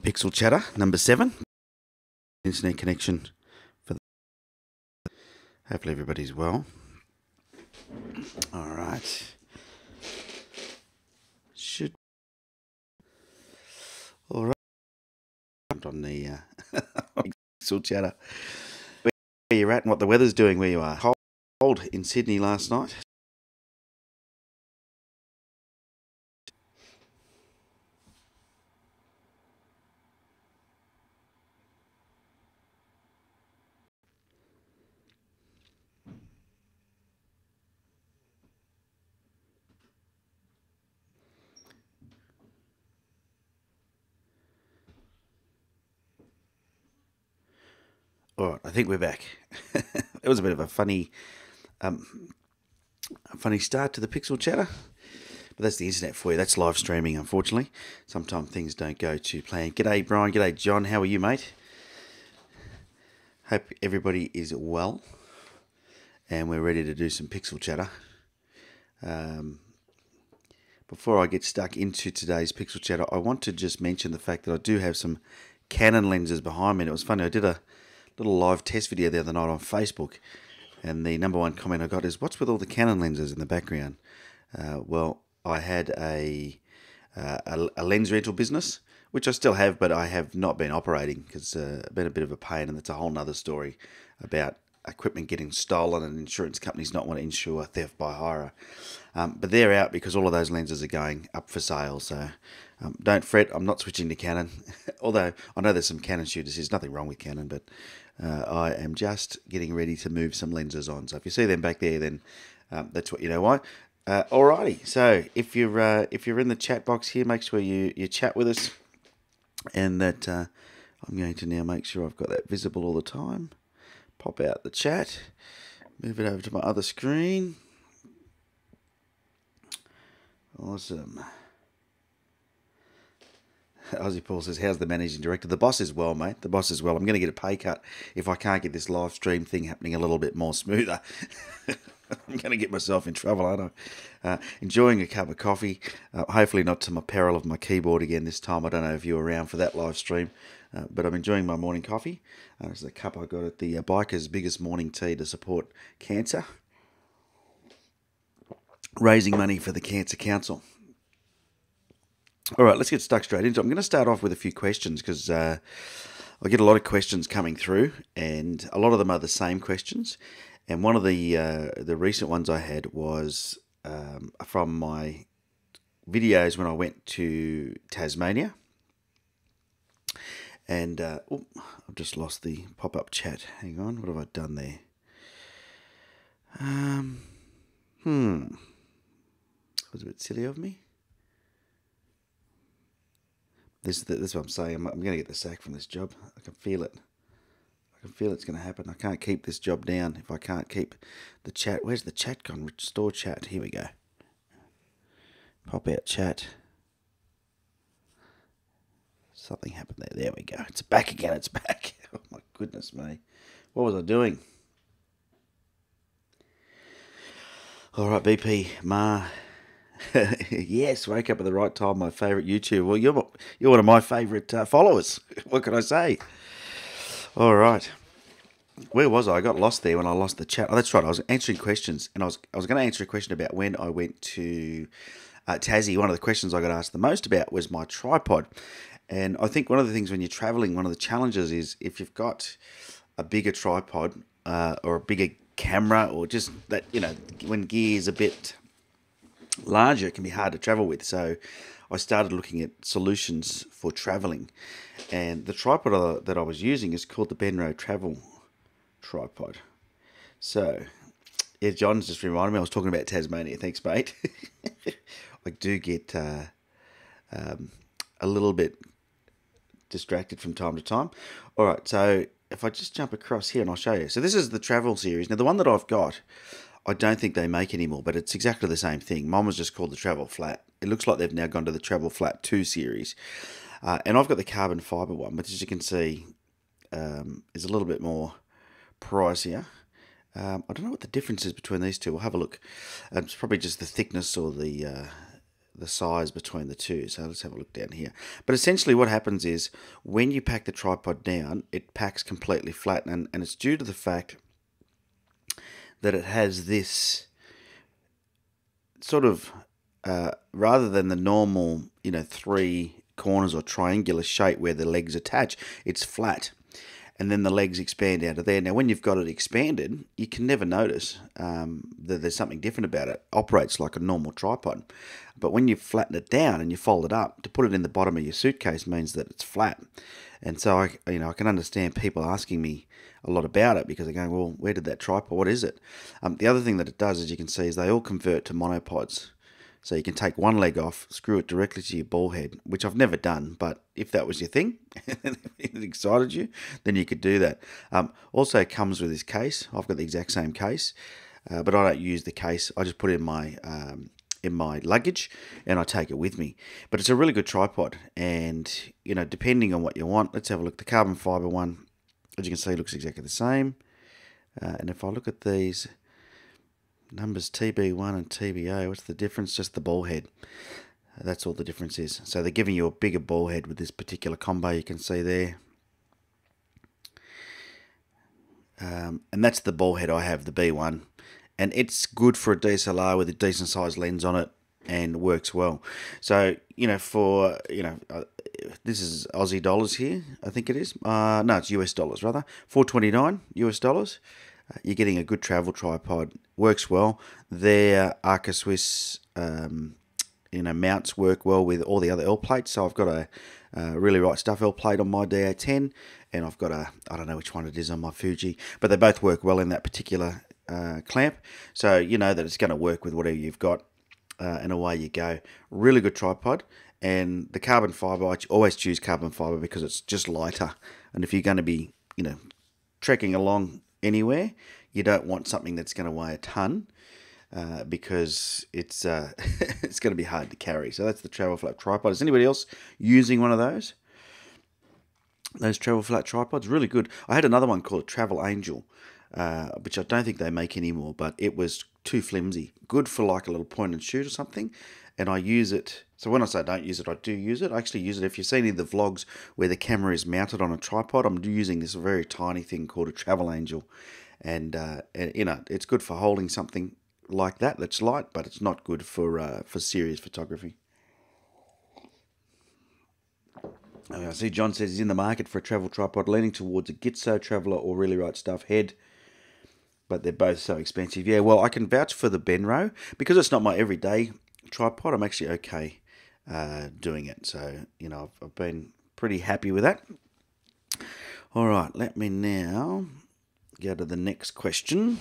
Pixel Chatter number 7. Internet connection for hopefully everybody's well. All right. All right. On the Pixel Chatter. Where you're at and what the weather's doing where you are. Cold in Sydney last night. All right, I think we're back. It was a bit of a funny start to the Pixel Chatter. But that's the internet for you. That's live streaming, unfortunately. Sometimes things don't go to plan. G'day, Brian. G'day, John. How are you, mate? Hope everybody is well. And we're ready to do some Pixel Chatter. Before I get stuck into today's Pixel Chatter, I want to just mention the fact that I do have some Canon lenses behind me. And it was funny, I did a little live test video the other night on Facebook. And the number one comment I got is, what's with all the Canon lenses in the background? Well, I had a lens rental business, which I still have, but I have not been operating because it's been a bit of a pain, and that's a whole nother story about equipment getting stolen and insurance companies not want to insure theft by hire. But they're out because all of those lenses are going up for sale, so don't fret, I'm not switching to Canon, although I know there's some Canon shooters, there's nothing wrong with Canon, but I am just getting ready to move some lenses on. So if you see them back there, then that's what you know why. Alrighty, so if you're in the chat box here, make sure you chat with us, and that I'm going to now make sure I've got that visible all the time. Pop out the chat, move it over to my other screen. Awesome. Aussie Paul says, how's the managing director? The boss is well, mate. The boss is well. I'm going to get a pay cut if I can't get this live stream thing happening a little bit more smoother. I'm going to get myself in trouble, aren't I? Enjoying a cup of coffee. Hopefully not to my peril of my keyboard again this time. I don't know if you're around for that live stream. But I'm enjoying my morning coffee. This is a cup I got at the Biker's Biggest Morning Tea to support cancer. Raising money for the Cancer Council. All right, let's get stuck straight into it. I'm going to start off with a few questions because I get a lot of questions coming through, and a lot of them are the same questions. And one of the recent ones I had was from my videos when I went to Tasmania. And I've just lost the pop-up chat. Hang on, what have I done there? That was a bit silly of me. This is what I'm saying. I'm going to get the sack from this job. I can feel it. I can feel it's going to happen. I can't keep this job down if I can't keep the chat. Where's the chat gone? Restore chat. Here we go. Pop out chat. Something happened there. There we go. It's back again. It's back. Oh my goodness me. What was I doing? All right, BP, Ma. Yes, wake up at the right time, my favourite YouTuber. Well, you're one of my favourite followers. What can I say? All right. Where was I? I got lost there when I lost the chat. Oh, that's right. I was answering questions, and I was going to answer a question about when I went to Tassie. One of the questions I got asked the most about was my tripod. And I think one of the things when you're traveling, one of the challenges is if you've got a bigger tripod or a bigger camera, or just that, when gear is a bit larger, it can be hard to travel with. So I started looking at solutions for traveling. And the tripod that I was using is called the Benro Travel Tripod. So, yeah, John's just reminded me, I was talking about Tasmania. Thanks, mate. I do get a little bit distracted from time to time. All right, so if I just jump across here and I'll show you. So this is the travel series. Now, the one that I've got, I don't think they make anymore, but it's exactly the same thing. Mine was just called the Travel Flat. It looks like they've now gone to the Travel Flat 2 series. And I've got the carbon fibre one, but as you can see, is a little bit more pricier. I don't know what the difference is between these two. We'll have a look. It's probably just the thickness or the the size between the two. So let's have a look down here. But essentially what happens is when you pack the tripod down, it packs completely flat, and it's due to the fact that it has this sort of, rather than the normal, three corners or triangular shape where the legs attach, it's flat. And then the legs expand out of there. Now, when you've got it expanded, you can never notice that there's something different about it. It operates like a normal tripod. But when you flatten it down and you fold it up, to put it in the bottom of your suitcase means that it's flat. And so, I can understand people asking me a lot about it because they're going, well, where did that tripod? What is it? The other thing that it does, as you can see, is they all convert to monopods. So you can take one leg off, screw it directly to your ball head, which I've never done, but if that was your thing, and it excited you, then you could do that. Also it comes with this case. I've got the exact same case, but I don't use the case. I just put it in my luggage, and I take it with me. But it's a really good tripod, and depending on what you want, let's have a look. The carbon fiber one, as you can see, looks exactly the same. And if I look at these numbers TB1 and TBA, what's the difference? Just the ball head. That's all the difference is. So they're giving you a bigger ball head with this particular combo, you can see there. And that's the ball head I have, the B1. And it's good for a DSLR with a decent sized lens on it and works well. So, for, this is Aussie dollars here, I think it is. No, it's US dollars rather. $4.29 US dollars. You're getting a good travel tripod. Works well. Their Arca Swiss, mounts work well with all the other L plates. So I've got a Really Right Stuff L plate on my DA10, and I've got I don't know which one it is on my Fuji, but they both work well in that particular clamp. So you know that it's going to work with whatever you've got, and away you go. Really good tripod. And the carbon fiber, I always choose carbon fiber because it's just lighter. And if you're going to be, trekking along anywhere, you don't want something that's going to weigh a ton, because it's it's going to be hard to carry. So that's the travel flat tripod. Is anybody else using one of those? Those travel flat tripods, really good. I had another one called Travel Angel, which I don't think they make anymore, but it was too flimsy. Good for like a little point and shoot or something. And I use it. So when I say I don't use it, I do use it. I actually use it. If you've seen any of the vlogs where the camera is mounted on a tripod, I'm using this very tiny thing called a Travel Angel. And it's good for holding something like that that's light, but it's not good for serious photography. I see John says he's in the market for a travel tripod, leaning towards a Gitzo Traveller or Really Right Stuff head, but they're both so expensive. Yeah, well, I can vouch for the Benro. Because it's not my everyday tripod, I'm actually okay doing it. So, I've been pretty happy with that. All right, let me now go to the next question.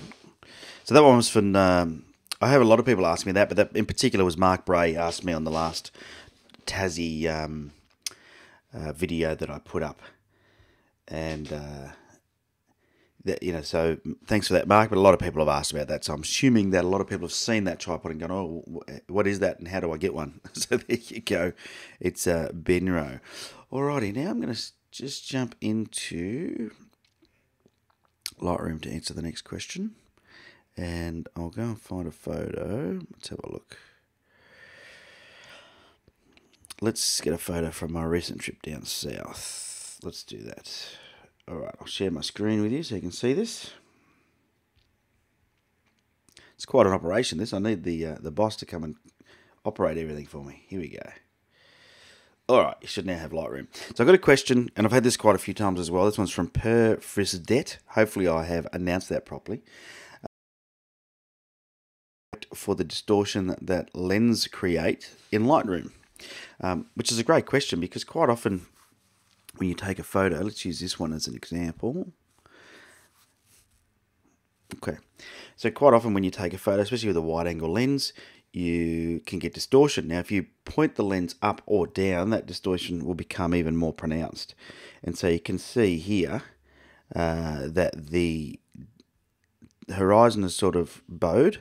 So that one was from, I have a lot of people ask me that, but that in particular was Mark Bray asked me on the last Tassie video that I put up. And, so thanks for that, Mark. But a lot of people have asked about that. So I'm assuming that a lot of people have seen that tripod and gone, oh, what is that and how do I get one? So there you go. It's a Benro. Alrighty, now I'm going to just jump into Lightroom to answer the next question. And I'll go and find a photo. Let's have a look. Let's get a photo from my recent trip down south. Let's do that. Alright, I'll share my screen with you so you can see this. It's quite an operation, this. I need the boss to come and operate everything for me. Here we go. Alright, you should now have Lightroom. So I've got a question, and I've had this quite a few times as well. This one's from Per Frisdet. Hopefully I have announced that properly. For the distortion that lens create in Lightroom. Which is a great question, because quite often when you take a photo, let's use this one as an example. Okay, so quite often when you take a photo, especially with a wide angle lens, you can get distortion. Now, if you point the lens up or down, that distortion will become even more pronounced. And so you can see here that the horizon is sort of bowed.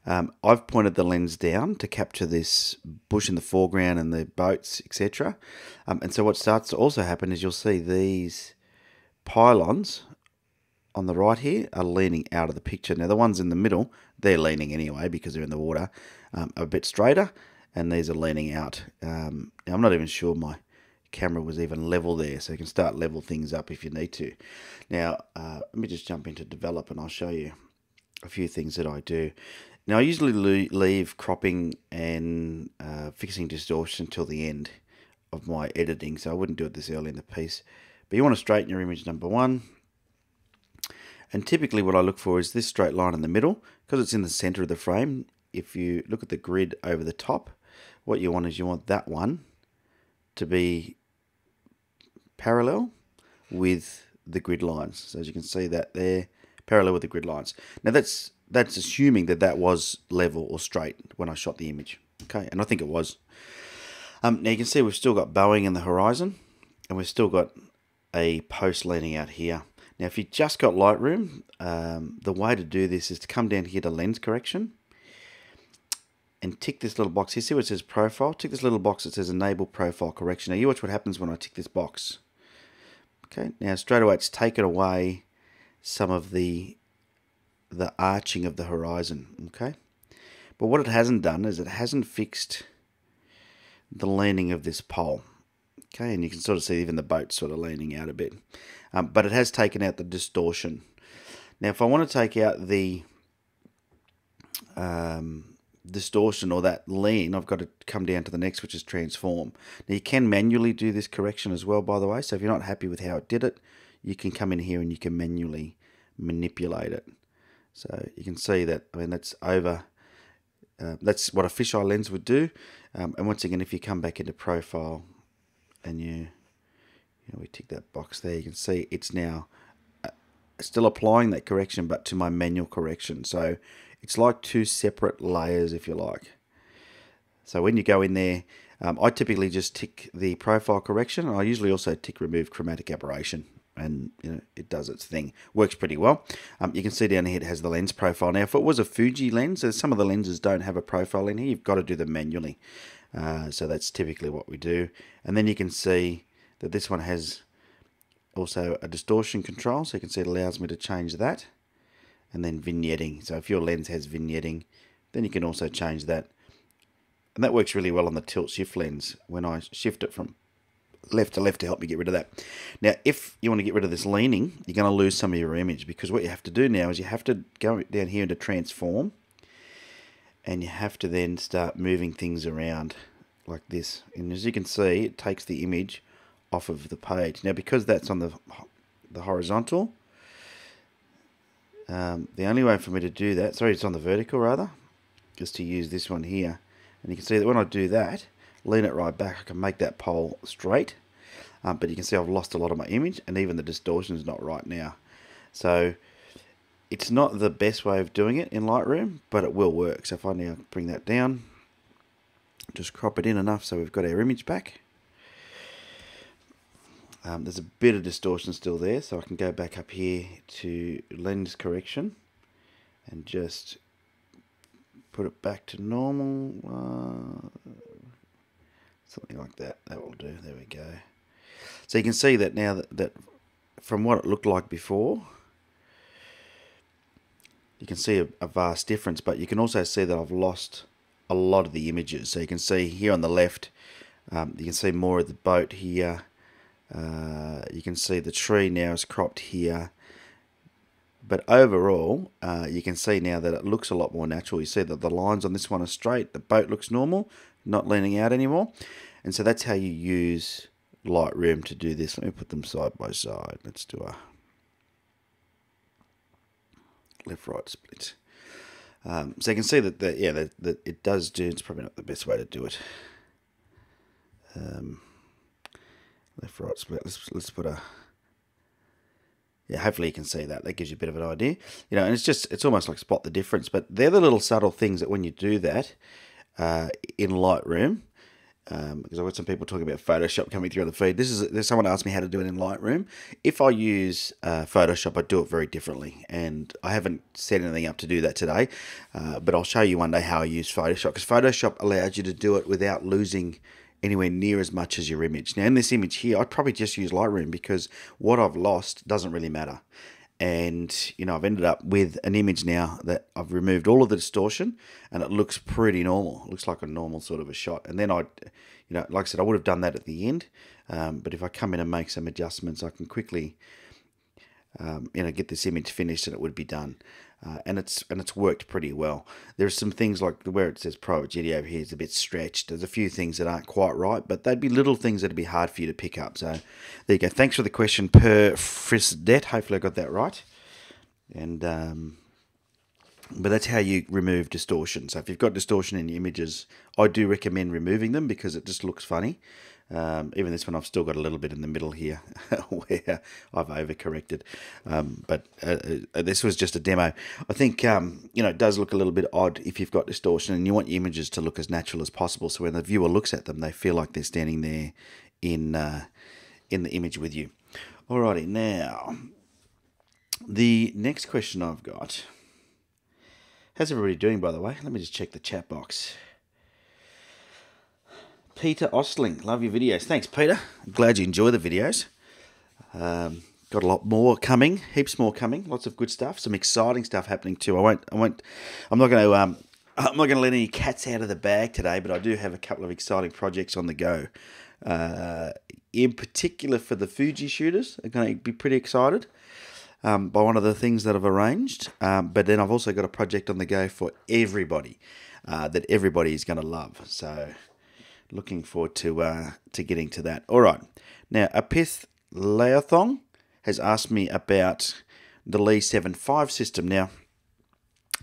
I've pointed the lens down to capture this bush in the foreground and the boats, etc. And so what starts to also happen is you'll see these pylons on the right here are leaning out of the picture. Now the ones in the middle, they're leaning anyway because they're in the water, a bit straighter. and these are leaning out. I'm not even sure my camera was even level there, so you can start level things up if you need to. Now, let me just jump into develop and I'll show you a few things that I do. Now, I usually leave cropping and fixing distortion till the end of my editing, so I wouldn't do it this early in the piece. But you want to straighten your image number one. And typically what I look for is this straight line in the middle, because it's in the center of the frame. If you look at the grid over the top, what you want is you want that one to be parallel with the grid lines. So as you can see that there, parallel with the grid lines. Now that's assuming that that was level or straight when I shot the image. Okay, and I think it was. Now you can see we've still got bowing in the horizon, and we've still got a post leaning out here. Now if you just got Lightroom, the way to do this is to come down here to lens correction and tick this little box here. See where it says profile? Tick this little box that says enable profile correction. Now you watch what happens when I tick this box. Okay, now straight away it's taken away some of the arching of the horizon. Okay, but what it hasn't done is it hasn't fixed the leaning of this pole. Okay, and you can sort of see even the boat sort of leaning out a bit. But it has taken out the distortion. Now if I want to take out the distortion or that lean, I've got to come down to the next, which is transform. Now you can manually do this correction as well, by the way, so if you're not happy with how it did it, you can come in here and you can manually manipulate it. So you can see that, I mean, that's over, that's what a fisheye lens would do. And once again, if you come back into profile and we tick that box there, you can see it's now still applying that correction, but to my manual correction. So it's like two separate layers, if you like. So when you go in there, I typically just tick the profile correction, and I usually also tick remove chromatic aberration, and it does its thing. Works pretty well. You can see down here it has the lens profile. Now if it was a Fuji lens, some of the lenses don't have a profile in here, you've got to do them manually. So that's typically what we do. And then you can see that this one has also a distortion control, so you can see it allows me to change that. And then vignetting. So if your lens has vignetting, then you can also change that. And that works really well on the tilt shift lens when I shift it from left to left to help you get rid of that. Now, if you want to get rid of this leaning, you're going to lose some of your image, because what you have to do now is you have to go down here into transform, and you have to then start moving things around like this. And as you can see, it takes the image off of the page. Now, because that's on the horizontal, the only way for me to do that, sorry, it's on the vertical rather, is to use this one here. And you can see that when I do that, lean it right back, I can make that pole straight. But you can see I've lost a lot of my image, and even the distortion is not right now. So it's not the best way of doing it in Lightroom, but it will work. So if I now bring that down, just crop it in enough so we've got our image back. There's a bit of distortion still there, so I can go back up here to lens correction and just put it back to normal, something like that. That will do. There we go. So you can see that now that from what it looked like before, you can see a vast difference, but you can also see that I've lost a lot of the images. So you can see here on the left, you can see more of the boat here. You can see the tree now is cropped here, but overall you can see now that it looks a lot more natural. You see that the lines on this one are straight, the boat looks normal, not leaning out anymore. And so that's how you use Lightroom to do this. Let me put them side by side. Let's do a left right split. So you can see that that it does do. It's probably not the best way to do it. Left right split. Let's put a, yeah, hopefully you can see that. That gives you a bit of an idea. And it's almost like spot the difference, but they're the little subtle things that when you do that in Lightroom, because I've got some people talking about Photoshop coming through on the feed. There's someone asked me how to do it in Lightroom. If I use Photoshop, I do it very differently, and I haven't set anything up to do that today, but I'll show you one day how I use Photoshop, because Photoshop allows you to do it without losing anywhere near as much as your image. Now in this image here, I'd probably just use Lightroom, because what I've lost doesn't really matter. And, I've ended up with an image now that I've removed all of the distortion, and it looks pretty normal. It looks like a normal sort of a shot. And then like I said, I would have done that at the end. But if I come in and make some adjustments, I can quickly, get this image finished and it would be done. And it's worked pretty well. There's some things like where it says Private Jetty over here is a bit stretched. There's a few things that aren't quite right, but they'd be little things that'd be hard for you to pick up. So there you go. Thanks for the question, Per Frisdet. Hopefully I got that right. And but that's how you remove distortion. So if you've got distortion in your images, I do recommend removing them because it just looks funny. Even this one, I've still got a little bit in the middle here where I've overcorrected. But this was just a demo. I think, it does look a little bit odd if you've got distortion and you want your images to look as natural as possible. So when the viewer looks at them, they feel like they're standing there in the image with you. Alrighty, now, the next question I've got. How's everybody doing, by the way? Let me just check the chat box. Peter Ostling, love your videos. Thanks, Peter. I'm glad you enjoy the videos. Got a lot more coming, heaps more coming, lots of good stuff, some exciting stuff happening too. I'm not going to let any cats out of the bag today, but I do have a couple of exciting projects on the go. In particular for the Fuji shooters, are going to be pretty excited by one of the things that I've arranged. But then I've also got a project on the go for everybody that everybody is going to love. So looking forward to getting to that. All right. Now, Apith Laothong has asked me about the Lee 7.5 system. Now,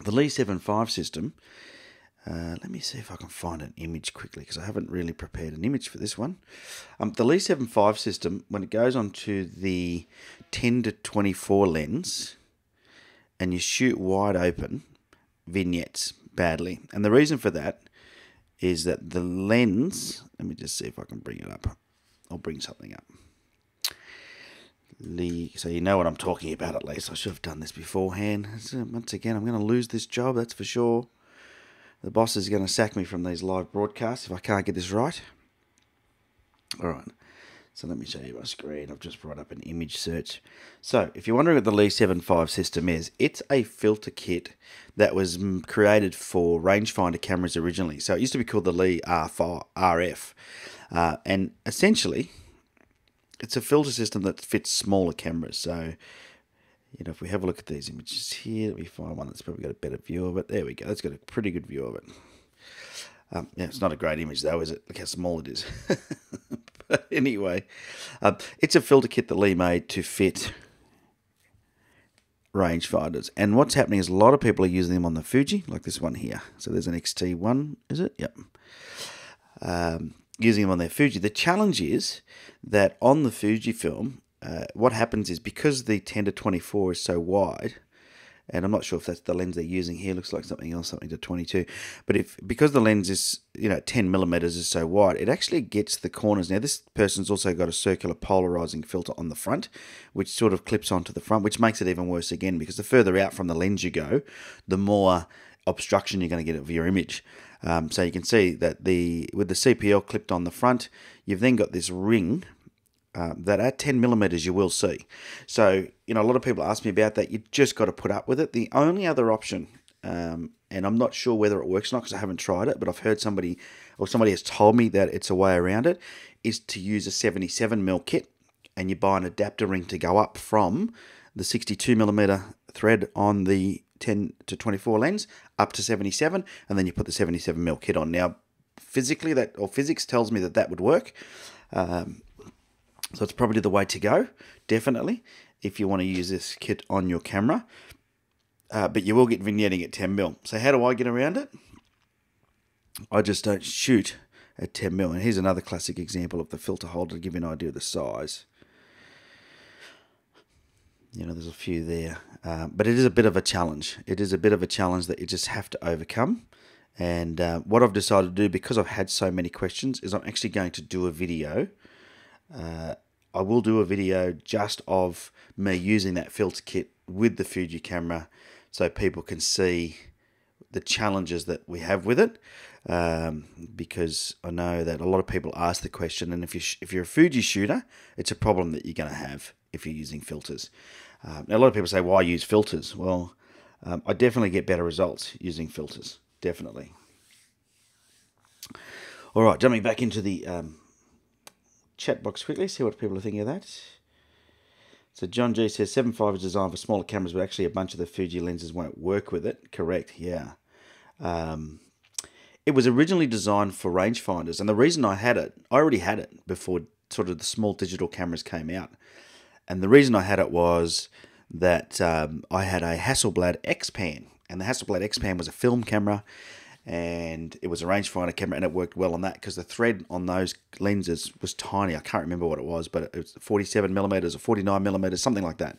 the Lee 7.5 system, let me see if I can find an image quickly because I haven't really prepared an image for this one. The Lee 7.5 system, when it goes onto the 10-24 lens and you shoot wide open, vignettes badly. And the reason for that is that the lens, let me just see if I can bring it up. I'll bring something up. So you know what I'm talking about at least. I should have done this beforehand. So once again, I'm going to lose this job, that's for sure. The boss is going to sack me from these live broadcasts if I can't get this right. All right. So let me show you my screen. I've just brought up an image search. So if you're wondering what the Lee 7.5 system is, it's a filter kit that was created for rangefinder cameras originally. So it used to be called the Lee RF. And essentially, it's a filter system that fits smaller cameras. So, if we have a look at these images here, let me find one that's probably got a better view of it. There we go. That's got a pretty good view of it. Yeah, it's not a great image though, is it? Look how small it is. But anyway, it's a filter kit that Lee made to fit rangefinders. And what's happening is a lot of people are using them on the Fuji, like this one here. So there's an XT1, is it? Yep. Using them on their Fuji. The challenge is that on the Fujifilm, what happens is because the 10-24 is so wide, and I'm not sure if that's the lens they're using here, looks like something else, something to 22, but because the lens is, 10 millimeters is so wide, it actually gets the corners. Now this person's also got a circular polarizing filter on the front, which sort of clips onto the front, which makes it even worse again, because the further out from the lens you go, the more obstruction you're going to get of your image. So you can see that with the CPL clipped on the front, you've then got this ring that at 10 millimeters you will see. So, a lot of people ask me about that. You just got to put up with it. The only other option, and I'm not sure whether it works or not because I haven't tried it, but I've heard somebody has told me that it's a way around it, is to use a 77mm kit, and you buy an adapter ring to go up from the 62mm thread on the 10-24 lens up to 77, and then you put the 77mm kit on. Now, physics tells me that would work. So it's probably the way to go, definitely, if you want to use this kit on your camera. But you will get vignetting at 10mm. So how do I get around it? I just don't shoot at 10mm. And here's another classic example of the filter holder to give you an idea of the size. There's a few there. But it is a bit of a challenge. It is a bit of a challenge that you just have to overcome. And what I've decided to do, because I've had so many questions, is I'm actually going to do a video. I will do a video just of me using that filter kit with the Fuji camera so people can see the challenges that we have with it, because I know that a lot of people ask the question, and if you're a Fuji shooter, it's a problem that you're going to have. if you're using filters. Now, a lot of people say, why use filters? Well, I definitely get better results using filters, definitely. All right, jumping back into the chat box quickly, see what people are thinking of that. So John G says 7.5 is designed for smaller cameras, but actually a bunch of the Fuji lenses won't work with it. Correct, yeah. It was originally designed for rangefinders, and the reason I already had it before sort of the small digital cameras came out. And the reason I had it was that I had a Hasselblad X-Pan, and the Hasselblad X-Pan was a film camera, and it was a rangefinder camera, and it worked well on that because the thread on those lenses was tiny. I can't remember what it was, but it was 47 millimeters or 49 millimeters, something like that.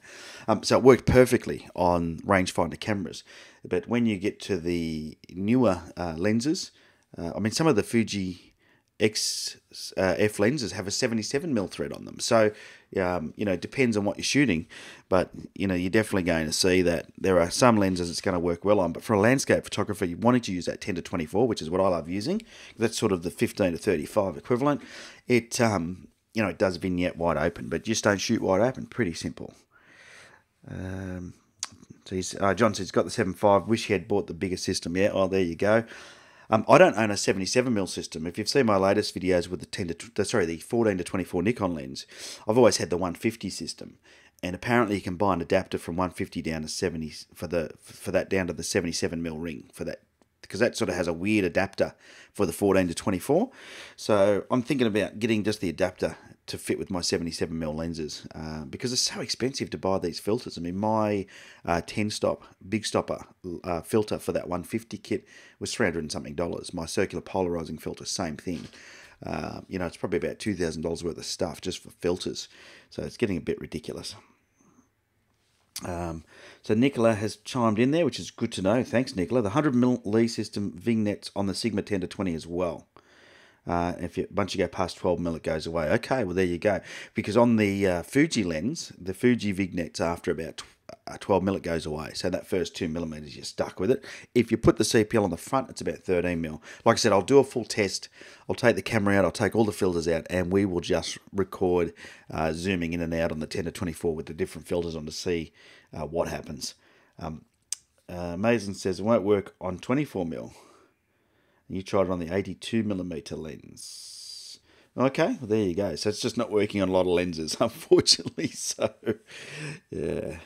So it worked perfectly on rangefinder cameras. But when you get to the newer lenses, I mean, some of the Fuji F lenses have a 77mm thread on them. So, it depends on what you're shooting. But, you're definitely going to see that there are some lenses it's going to work well on. But for a landscape photographer, you wanted to use that 10-24, which is what I love using. That's sort of the 15-35 equivalent. It, it does vignette wide open, but just don't shoot wide open. Pretty simple. So John says he's got the 7.5. Wish he had bought the bigger system. Yeah, oh, there you go. I don't own a 77mm system. If you've seen my latest videos with the 14-24 Nikon lens, I've always had the 150 system, and apparently you can buy an adapter from 150 down to 70 for that down to the 77mm ring for that, because that sort of has a weird adapter for the 14-24. So I'm thinking about getting just the adapter to fit with my 77mm lenses because it's so expensive to buy these filters. I mean, my 10-stop big stopper filter for that 150 kit was $300 and something. My circular polarizing filter, same thing. It's probably about $2,000 worth of stuff just for filters. So it's getting a bit ridiculous. So Nicola has chimed in there, which is good to know. Thanks, Nicola. The 100mm Lee system vignettes on the Sigma 10-20 as well. Once you go past 12mm, it goes away. Okay, well, there you go. Because on the Fuji lens, the Fuji vignettes, after about 12mm, it goes away. So that first 2mm, you're stuck with it. If you put the CPL on the front, it's about 13mm. Like I said, I'll do a full test. I'll take the camera out, I'll take all the filters out, and we will just record zooming in and out on the 10-24 with the different filters on to see what happens. Mason says it won't work on 24mm. You tried it on the 82mm lens. Okay, well, there you go. So it's just not working on a lot of lenses, unfortunately. So, yeah.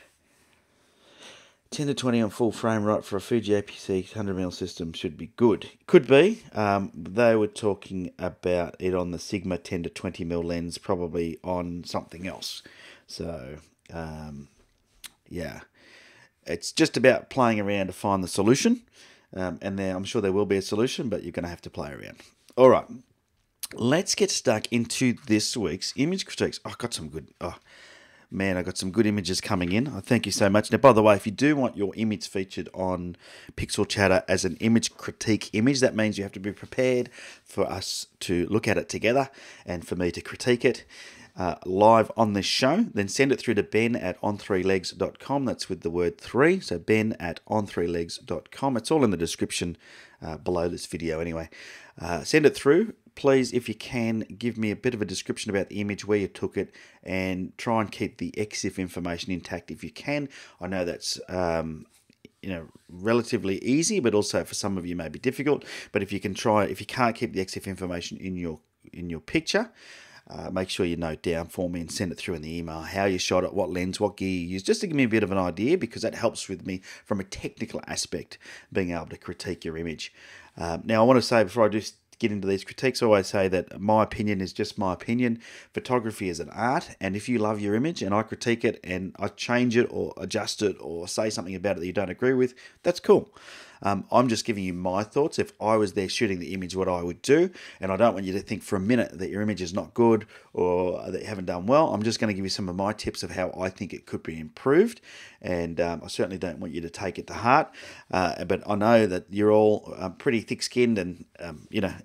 10-20 on full frame rate for a Fuji APC 100mm system should be good. Could be. They were talking about it on the Sigma 10-20mm lens, probably on something else. So, yeah. It's just about playing around to find the solution. And I'm sure there will be a solution, but you're going to have to play around. All right, let's get stuck into this week's image critiques. I got some good images coming in. Thank you so much. Now, by the way, if you do want your image featured on Pixel Chatter as an image critique image, that means you have to be prepared for us to look at it together and for me to critique it live on this show. Then send it through to ben@on3legs.com. That's with the word 3. So ben@on3legs.com. It's all in the description below this video anyway. Send it through. Please, if you can, give me a bit of a description about the image, where you took it, and try and keep the EXIF information intact if you can. I know that's relatively easy, but also for some of you may be difficult. But if you can't keep the EXIF information in your picture, make sure you note down for me and send it through in the email how you shot it, what lens, what gear you used, just to give me a bit of an idea, because that helps with me from a technical aspect, being able to critique your image. Now, I want to say, before I do get into these critiques, I always say that my opinion is just my opinion. Photography is an art, and if you love your image and I critique it and I change it or adjust it or say something about it that you don't agree with, that's cool. I'm just giving you my thoughts. If I was there shooting the image, what I would do, and I don't want you to think for a minute that your image is not good or that you haven't done well. I'm just going to give you some of my tips of how I think it could be improved, and I certainly don't want you to take it to heart. But I know that you're all pretty thick-skinned and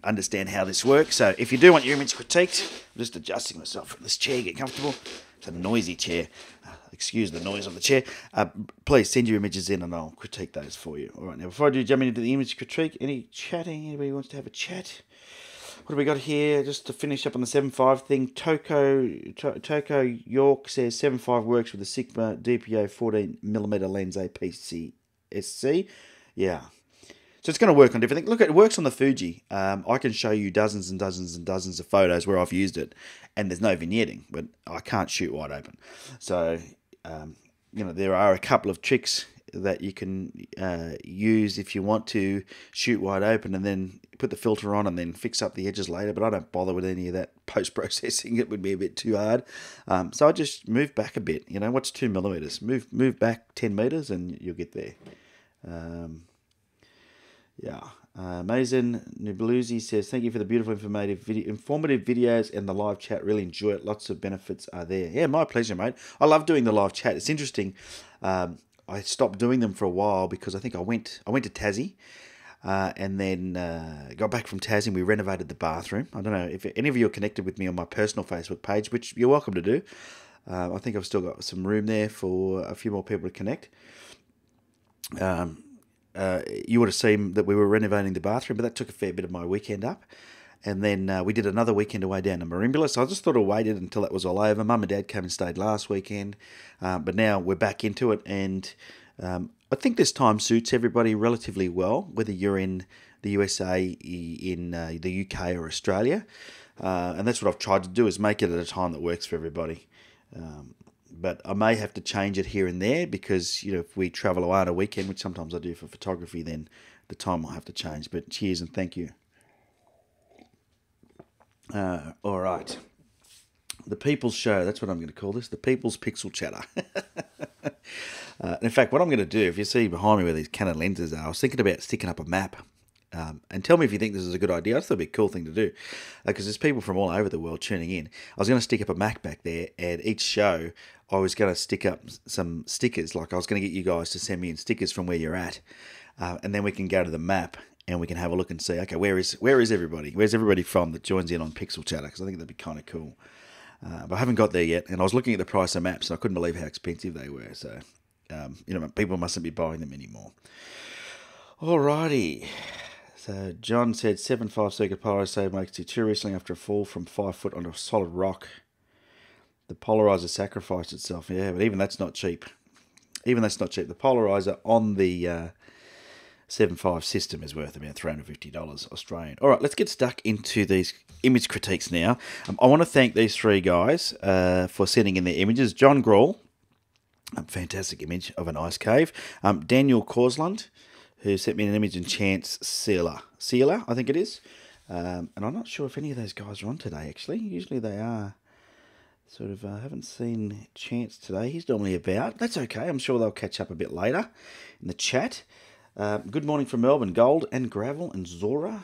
understand how this works. So if you do want your image critiqued, I'm just adjusting myself from this chair. Get comfortable. It's a noisy chair. Excuse the noise of the chair. Please send your images in and I'll critique those for you. All right, now before I do jump into the image critique, any chatting? Anybody wants to have a chat? do we got here? Just to finish up on the 7.5 thing, Toko York says 7.5 works with the Sigma DPO 14mm lens APC-SC. Yeah. So it's going to work on different things. Look, it works on the Fuji. I can show you dozens and dozens and dozens of photos where I've used it, and there's no vignetting, but I can't shoot wide open. So, there are a couple of tricks that you can use if you want to shoot wide open and then put the filter on and then fix up the edges later, but I don't bother with any of that post-processing. It would be a bit too hard. So I just move back a bit. What's 2mm? Move back 10 meters and you'll get there. Yeah. Mazen Nubluzi says, thank you for the beautiful informative videos and the live chat. Really enjoy it. Lots of benefits are there. Yeah, my pleasure, mate. I love doing the live chat. It's interesting. I stopped doing them for a while because I think I went to Tassie and then got back from Tassie and we renovated the bathroom. I don't know if any of you are connected with me on my personal Facebook page, which you're welcome to do. I think I've still got some room there for a few more people to connect. You would have seen that we were renovating the bathroom, but that took a fair bit of my weekend up. And then we did another weekend away down to Merimbula, so I just thought I waited until that was all over. Mum and Dad came and stayed last weekend, but now we're back into it, and I think this time suits everybody relatively well, whether you're in the USA, in the UK or Australia. And that's what I've tried to do, is make it at a time that works for everybody. But I may have to change it here and there because, if we travel away on a weekend, which sometimes I do for photography, then the time will have to change. But cheers and thank you. All right. The People's Show. That's what I'm going to call this. The People's Pixel Chatter. In fact, what I'm going to do, if you see behind me where these Canon lenses are, I was thinking about sticking up a map. And tell me if you think this is a good idea. I thought it'd be a cool thing to do because there's people from all over the world tuning in. I was going to stick up a Mac back there, and each show I was going to stick up some stickers. Like I was going to get you guys to send me in stickers from where you're at, and then we can go to the map and we can have a look and see, okay, where is everybody? Where's everybody from that joins in on Pixel Chatter? Because I think that'd be kind of cool. But I haven't got there yet, and I was looking at the price of maps, and I couldn't believe how expensive they were. So, people mustn't be buying them anymore. Alrighty. So John said 7.5 circuit polarizer makes it too recently after a fall from 5 foot onto a solid rock. The polarizer sacrificed itself. Yeah, but even that's not cheap. The polarizer on the 7.5 system is worth about $350 Australian. All right, let's get stuck into these image critiques now. I want to thank these three guys for sending in their images. John Grawl, a fantastic image of an ice cave. Daniel Causland, who sent me an image, in Chance Sealer, I think it is. And I'm not sure if any of those guys are on today, actually. Usually they are. Sort of haven't seen Chance today. He's normally about. That's okay. I'm sure they'll catch up a bit later in the chat. Good morning from Melbourne. Gold and Gravel and Zora.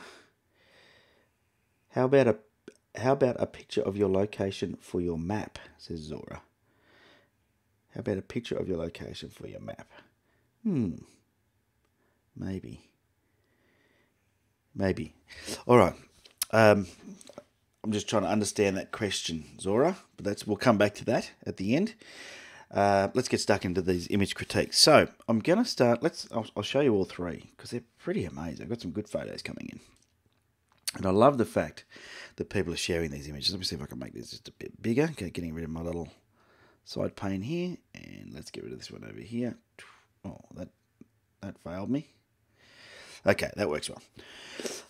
How about a picture of your location for your map, says Zora. How about a picture of your location for your map? Maybe. All right. I'm just trying to understand that question, Zora, but we'll come back to that at the end. Let's get stuck into these image critiques. So I'm going to start. I'll show you all three because they're pretty amazing. I've got some good photos coming in, and I love the fact that people are sharing these images. Let me see if I can make this just a bit bigger. Okay, getting rid of my little side pane here, and let's get rid of this one over here. Oh, that failed me. Okay, that works well.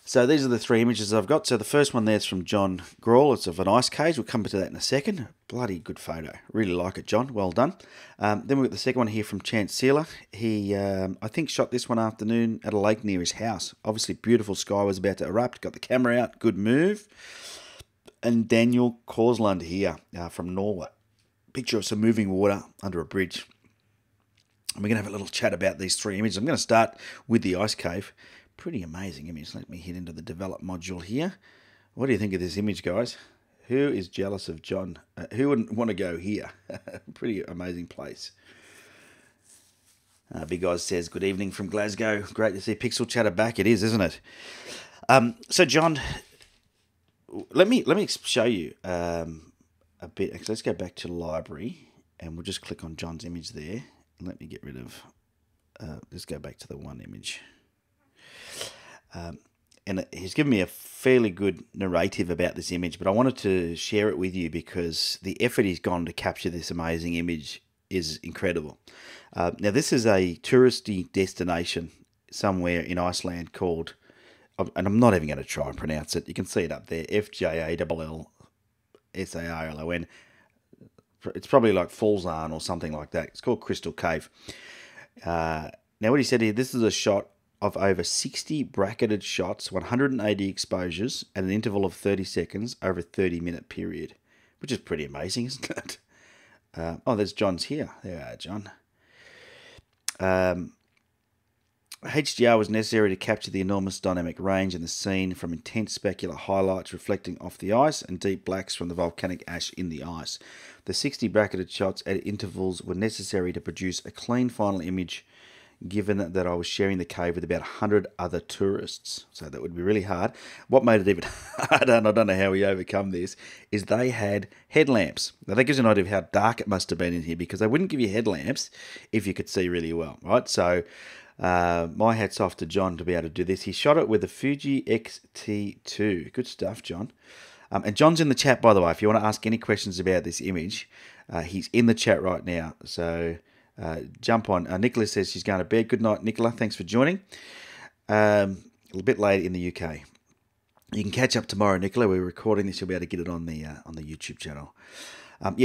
So these are the three images I've got. So the first one there is from John Grawl. It's of an ice cage. We'll come to that in a second. Bloody good photo. Really like it, John. Well done. Then we've got the second one here from Chance Sealer. He, I think, shot this one afternoon at a lake near his house. Obviously, beautiful sky was about to erupt. Got the camera out. Good move. And Daniel Causland here from Norway. Picture of some moving water under a bridge. And we're going to have a little chat about these three images. I'm going to start with the ice cave. Pretty amazing image. Let me hit into the develop module here. What do you think of this image, guys? Who is jealous of John? Who wouldn't want to go here? Pretty amazing place. Big Oz says, good evening from Glasgow. Great to see Pixel Chatter back. It is, isn't it? So, John, let me show you a bit. Actually, let's go back to library, and we'll just click on John's image there. Let me get rid of, let's go back to the one image. and he's given me a fairly good narrative about this image, but I wanted to share it with you because the effort he's gone to capture this amazing image is incredible. Now, this is a touristy destination somewhere in Iceland called, and I'm not even going to try and pronounce it. You can see it up there, Fjallsarlon. It's probably like Fallsarn or something like that. It's called Crystal Cave. Now, what he said here, this is a shot of over 60 bracketed shots, 180 exposures at an interval of 30 seconds over a 30-minute period, which is pretty amazing, isn't it? Oh, there's John's here. There you are, John. HDR was necessary to capture the enormous dynamic range in the scene, from intense specular highlights reflecting off the ice and deep blacks from the volcanic ash in the ice. The 60 bracketed shots at intervals were necessary to produce a clean final image, given that I was sharing the cave with about 100 other tourists. So that would be really hard. What made it even harder, and I don't know how we overcome this, is they had headlamps. Now that gives you an idea of how dark it must have been in here, because they wouldn't give you headlamps if you could see really well, right? So my hat's off to John to be able to do this. He shot it with a Fuji X-T2. Good stuff, John. And John's in the chat, by the way. If you want to ask any questions about this image, he's in the chat right now. So jump on. Nicola says she's going to bed. Good night, Nicola. Thanks for joining. A little bit late in the UK. You can catch up tomorrow, Nicola. We're recording this. You'll be able to get it on the YouTube channel.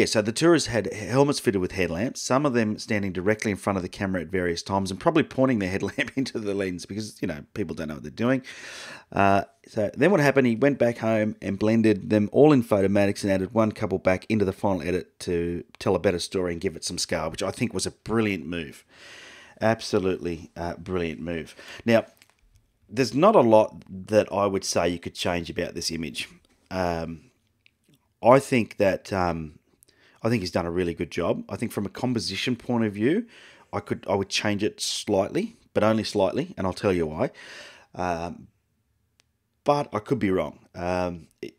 So the tourists had helmets fitted with headlamps, some of them standing directly in front of the camera at various times and probably pointing their headlamp into the lens because, people don't know what they're doing. So then what happened, he went back home and blended them all in Photomatics and added one couple back into the final edit to tell a better story and give it some scale, which I think was a brilliant move. Absolutely brilliant move. Now, there's not a lot that I would say you could change about this image. I think that I think he's done a really good job. I think from a composition point of view, I would change it slightly, but only slightly, and I'll tell you why. But I could be wrong.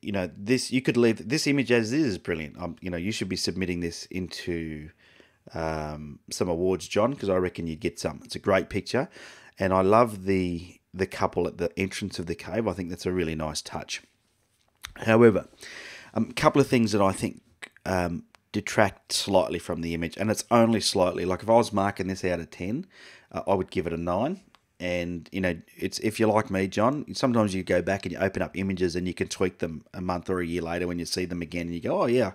You could leave this image as it is brilliant. You should be submitting this into some awards, John, because I reckon you'd get some. It's a great picture, and I love the couple at the entrance of the cave. I think that's a really nice touch. However, a couple of things that I think detract slightly from the image, and it's only slightly. Like if I was marking this out of 10, I would give it a 9. And it's, if you're like me, John, sometimes you go back and you open up images and you can tweak them a month or a year later when you see them again, and you go, oh yeah,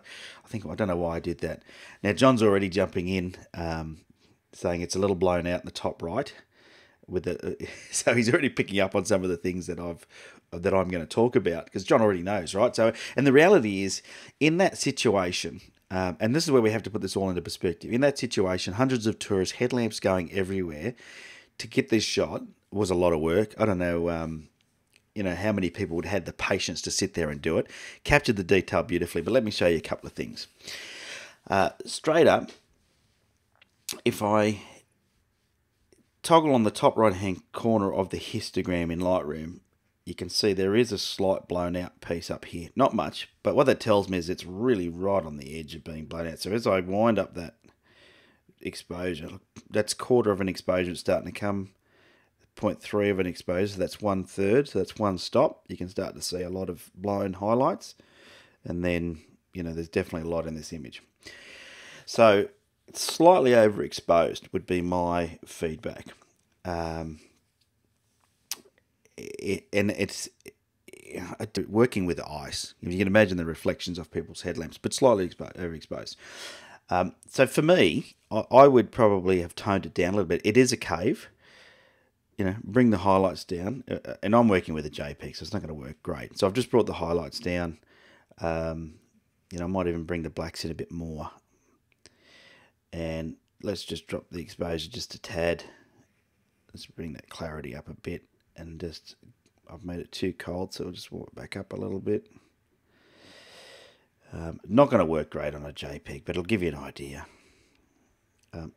I don't know why I did that. Now John's already jumping in, saying it's a little blown out in the top right. So he's already picking up on some of the things that I'm going to talk about, because John already knows, right? So, and the reality is, in that situation, and this is where we have to put this all into perspective. In that situation, hundreds of tourists, headlamps going everywhere, to get this shot was a lot of work. I don't know, how many people would have had the patience to sit there and do it. Captured the detail beautifully, but let me show you a couple of things. Straight up, if I toggle on the top right hand corner of the histogram in Lightroom, you can see there is a slight blown out piece up here. Not much, but what that tells me is it's really right on the edge of being blown out. So as I wind up that exposure, that's quarter of an exposure. It's starting to come 0.3 of an exposure. That's 1/3. So that's one stop. You can start to see a lot of blown highlights, and then there's definitely a lot in this image. So it's slightly overexposed would be my feedback. It's working with ice. You can imagine the reflections of people's headlamps, but slightly overexposed. So for me, I would probably have toned it down a little bit. It is a cave. Bring the highlights down. And I'm working with a JPEG, so it's not going to work great. So I've just brought the highlights down. I might even bring the blacks in a bit more. And let's just drop the exposure just a tad. Let's bring that clarity up a bit. And I've made it too cold, so I'll just walk it back up a little bit. Not going to work great on a JPEG, but it'll give you an idea.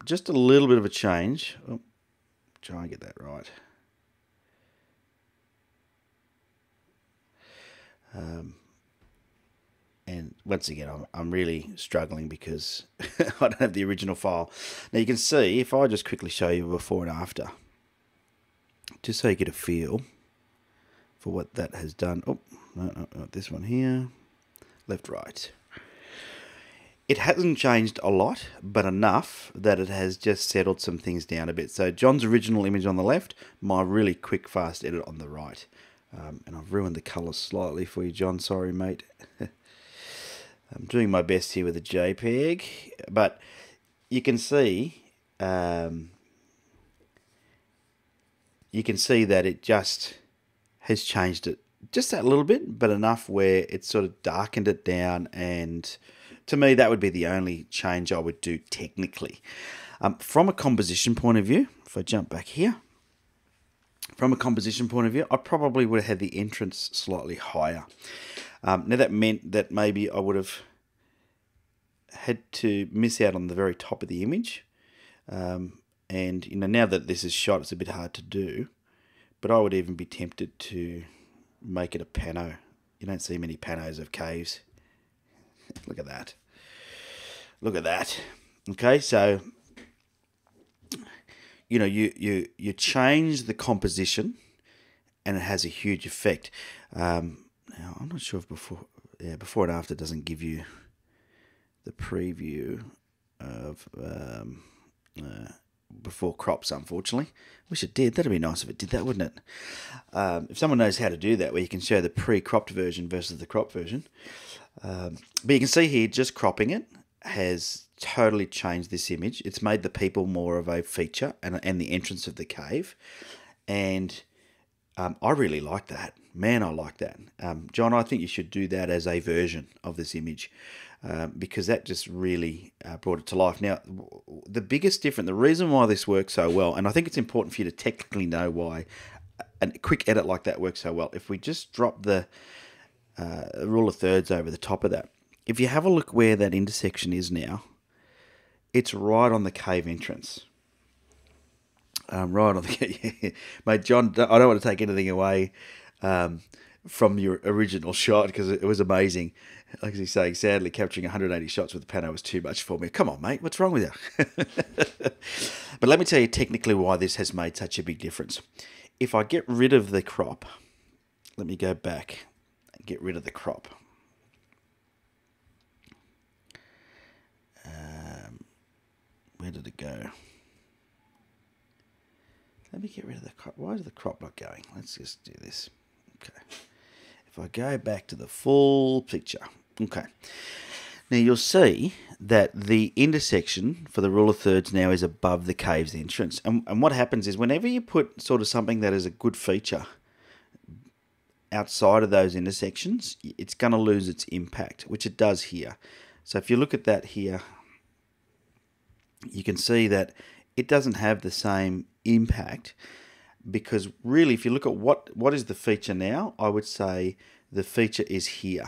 Just a little bit of a change. Oh, try and get that right. And once again, I'm really struggling because I don't have the original file. Now you can see, if I just quickly show you before and after, just so you get a feel for what that has done. Oh, no, not this one here. Left, right. It hasn't changed a lot, but enough that it has just settled some things down a bit. So John's original image on the left, my really quick, fast edit on the right. And I've ruined the colours slightly for you, John. Sorry, mate. I'm doing my best here with the JPEG, but you can see that it just has changed it just that little bit, but enough where it's sort of darkened it down. And to me, that would be the only change I would do technically. From a composition point of view, if I jump back here, from a composition point of view, I probably would have had the entrance slightly higher. Now that meant that maybe I would have had to miss out on the very top of the image. And now that this is shot, it's a bit hard to do. But I would even be tempted to make it a pano. You don't see many panos of caves. Look at that. Look at that. Okay, so you change the composition, and it has a huge effect. Now I'm not sure if before and after doesn't give you the preview of before crops, unfortunately. Wish it did. That'd be nice if it did that, wouldn't it? If someone knows how to do that, where you can show the pre-cropped version versus the crop version. But you can see here, just cropping it has totally changed this image. It's made the people more of a feature and the entrance of the cave. And I really like that. Man, I like that. John, I think you should do that as a version of this image because that just really brought it to life. Now, the biggest difference, the reason why this works so well, and I think it's important for you to technically know why a quick edit like that works so well. If we just drop the rule of thirds over the top of that, if you have a look where that intersection is now, it's right on the cave entrance. Right on the mate, John. I don't want to take anything away from your original shot because it was amazing. Like he's saying, sadly, capturing 180 shots with the pano was too much for me. Come on, mate, what's wrong with you? But let me tell you technically why this has made such a big difference. If I get rid of the crop, let me go back and get rid of the crop. Where did it go? Let me get rid of the crop. Why is the crop not going? Let's just do this. Okay. If I go back to the full picture. Okay. Now you'll see that the intersection for the rule of thirds now is above the cave's entrance. And what happens is whenever you put sort of something that is a good feature outside of those intersections, it's going to lose its impact, which it does here. So if you look at that here, you can see that it doesn't have the same impact because really if you look at what is the feature now, I would say the feature is here.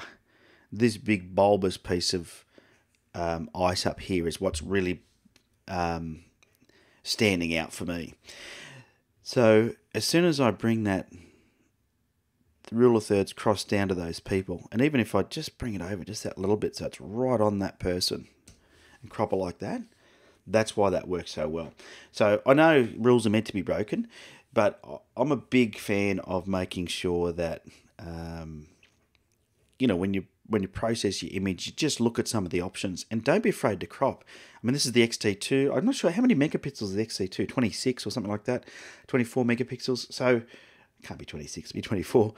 This big bulbous piece of ice up here is what's really standing out for me. So as soon as I bring that rule of thirds cross down to those people, and even if I just bring it over just that little bit so it's right on that person and crop it like that, that's why that works so well. So I know rules are meant to be broken, but I'm a big fan of making sure that, when you process your image, you just look at some of the options and don't be afraid to crop. I mean, this is the XT2. I'm not sure how many megapixels is the XT2, 26 or something like that, 24 megapixels. So it can't be 26, it'll be 24.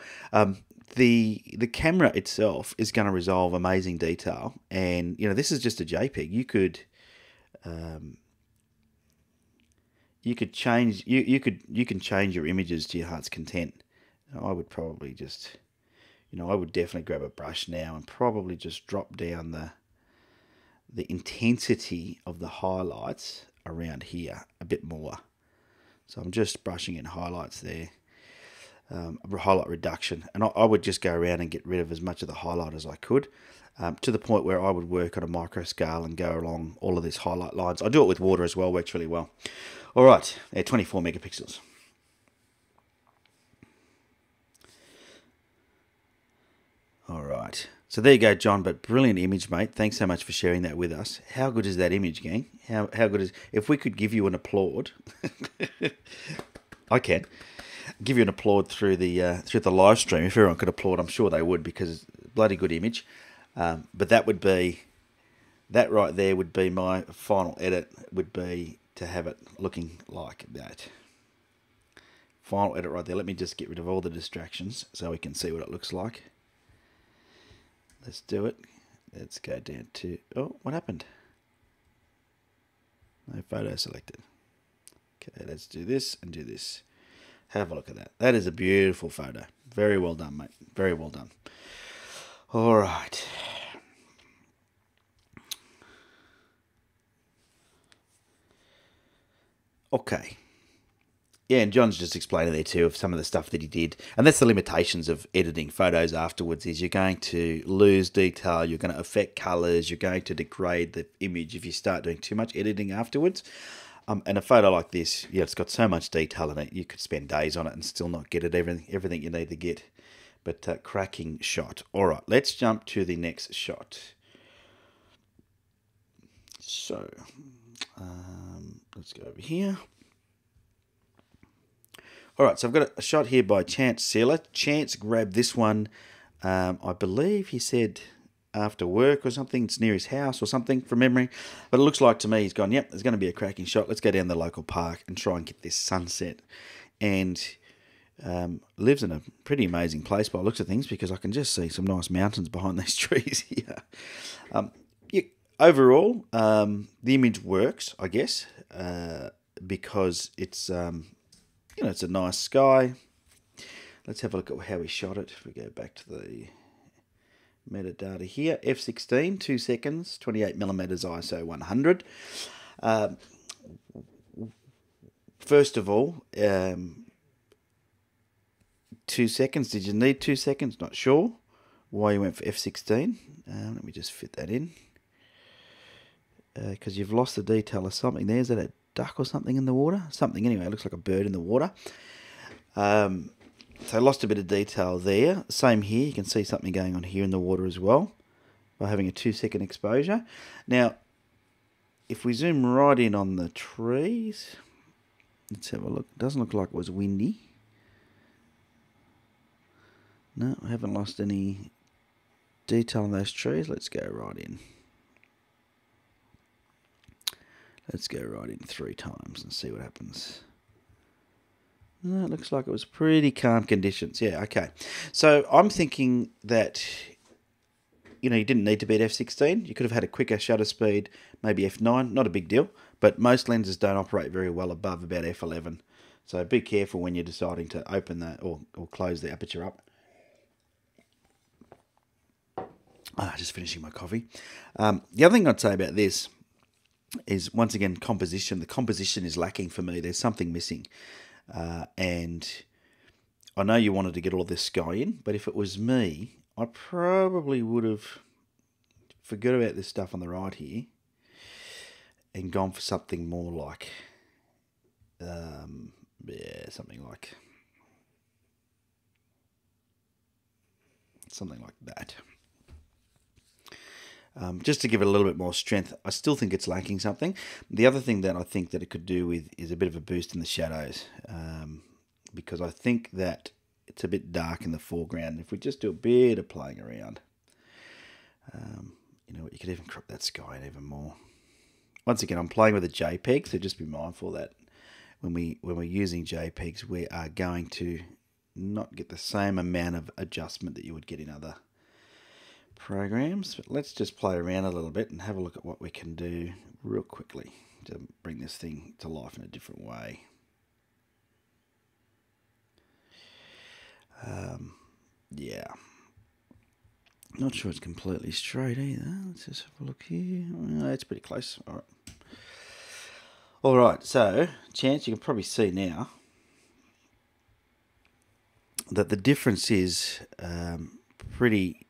The camera itself is going to resolve amazing detail. And, this is just a JPEG. You could change you can change your images to your heart's content. I would probably just I would definitely grab a brush now and probably just drop down the intensity of the highlights around here a bit more. So I'm just brushing in highlights there, highlight reduction, and I would just go around and get rid of as much of the highlight as I could. To the point where I would work on a micro scale and go along all of these highlight lines. I do it with water as well, works really well. All right, 24 megapixels. All right, so there you go, John, but brilliant image, mate. Thanks so much for sharing that with us. How good is that image, gang? How good is, if we could give you an applaud, I can. give you an applaud through the live stream. If everyone could applaud, I'm sure they would, because it's a bloody good image. But that right there would be my final edit, would be to have it looking like that. Final edit right there. Let me just get rid of all the distractions so we can see what it looks like. Let's do it. Let's go down to... Oh, what happened? No photo selected. Okay, let's do this and do this. Have a look at that. That is a beautiful photo. Very well done, mate. Very well done. All right. Okay. Yeah, and John's just explaining there too of some of the stuff that he did. And that's the limitations of editing photos afterwards, is you're going to lose detail, you're going to affect colours, you're going to degrade the image if you start doing too much editing afterwards. And a photo like this, yeah, it's got so much detail in it, you could spend days on it and still not get it, everything you need to get. But cracking shot. All right, let's jump to the next shot. So, let's go over here. All right, so I've got a shot here by Chance Sealer. Chance grabbed this one, I believe he said after work or something. It's near his house or something from memory. But it looks like to me he's gone, yep, there's going to be a cracking shot. Let's go down the local park and try and get this sunset. And lives in a pretty amazing place by the looks of things, because I can just see some nice mountains behind these trees here. Yeah, overall, the image works, I guess, because it's... you know, it's a nice sky. Let's have a look at how we shot it. If we go back to the metadata here, f16, 2 seconds, 28mm ISO 100. First of all, 2 seconds. Did you need 2 seconds? Not sure why you went for f16. Let me just fit that in. Because you've lost the detail of something there. Is that a duck or something in the water? Something anyway. It looks like a bird in the water. So I lost a bit of detail there. Same here. You can see something going on here in the water as well by having a 2 second exposure. Now, if we zoom right in on the trees, let's have a look. It doesn't look like it was windy. No, I haven't lost any detail on those trees. Let's go right in. Let's go right in 3 times and see what happens. No, it looks like it was pretty calm conditions. Yeah, okay. So I'm thinking that, you know, you didn't need to be at f16. You could have had a quicker shutter speed, maybe f9. Not a big deal. But most lenses don't operate very well above about f11. So be careful when you're deciding to open that or close the aperture up. Just finishing my coffee. The other thing I'd say about this is, once again, composition. The composition is lacking for me. There's something missing. And I know you wanted to get all this sky in, but if it was me, I probably would have forgot about this stuff on the right here and gone for something more like, something like that. Just to give it a little bit more strength. I still think it's lacking something. The other thing that I think that it could do with is a bit of a boost in the shadows, because I think that it's a bit dark in the foreground. If we just do a bit of playing around, you know what, you could even crop that sky in even more. Once again, I'm playing with a JPEG, so just be mindful that when we're using JPEGs, we are going to not get the same amount of adjustment that you would get in other programs. But let's just play around a little bit and have a look at what we can do real quickly to bring this thing to life in a different way. Yeah, not sure it's completely straight either. Let's just have a look here. Oh, it's pretty close. All right, so Chance, you can probably see now that the difference is pretty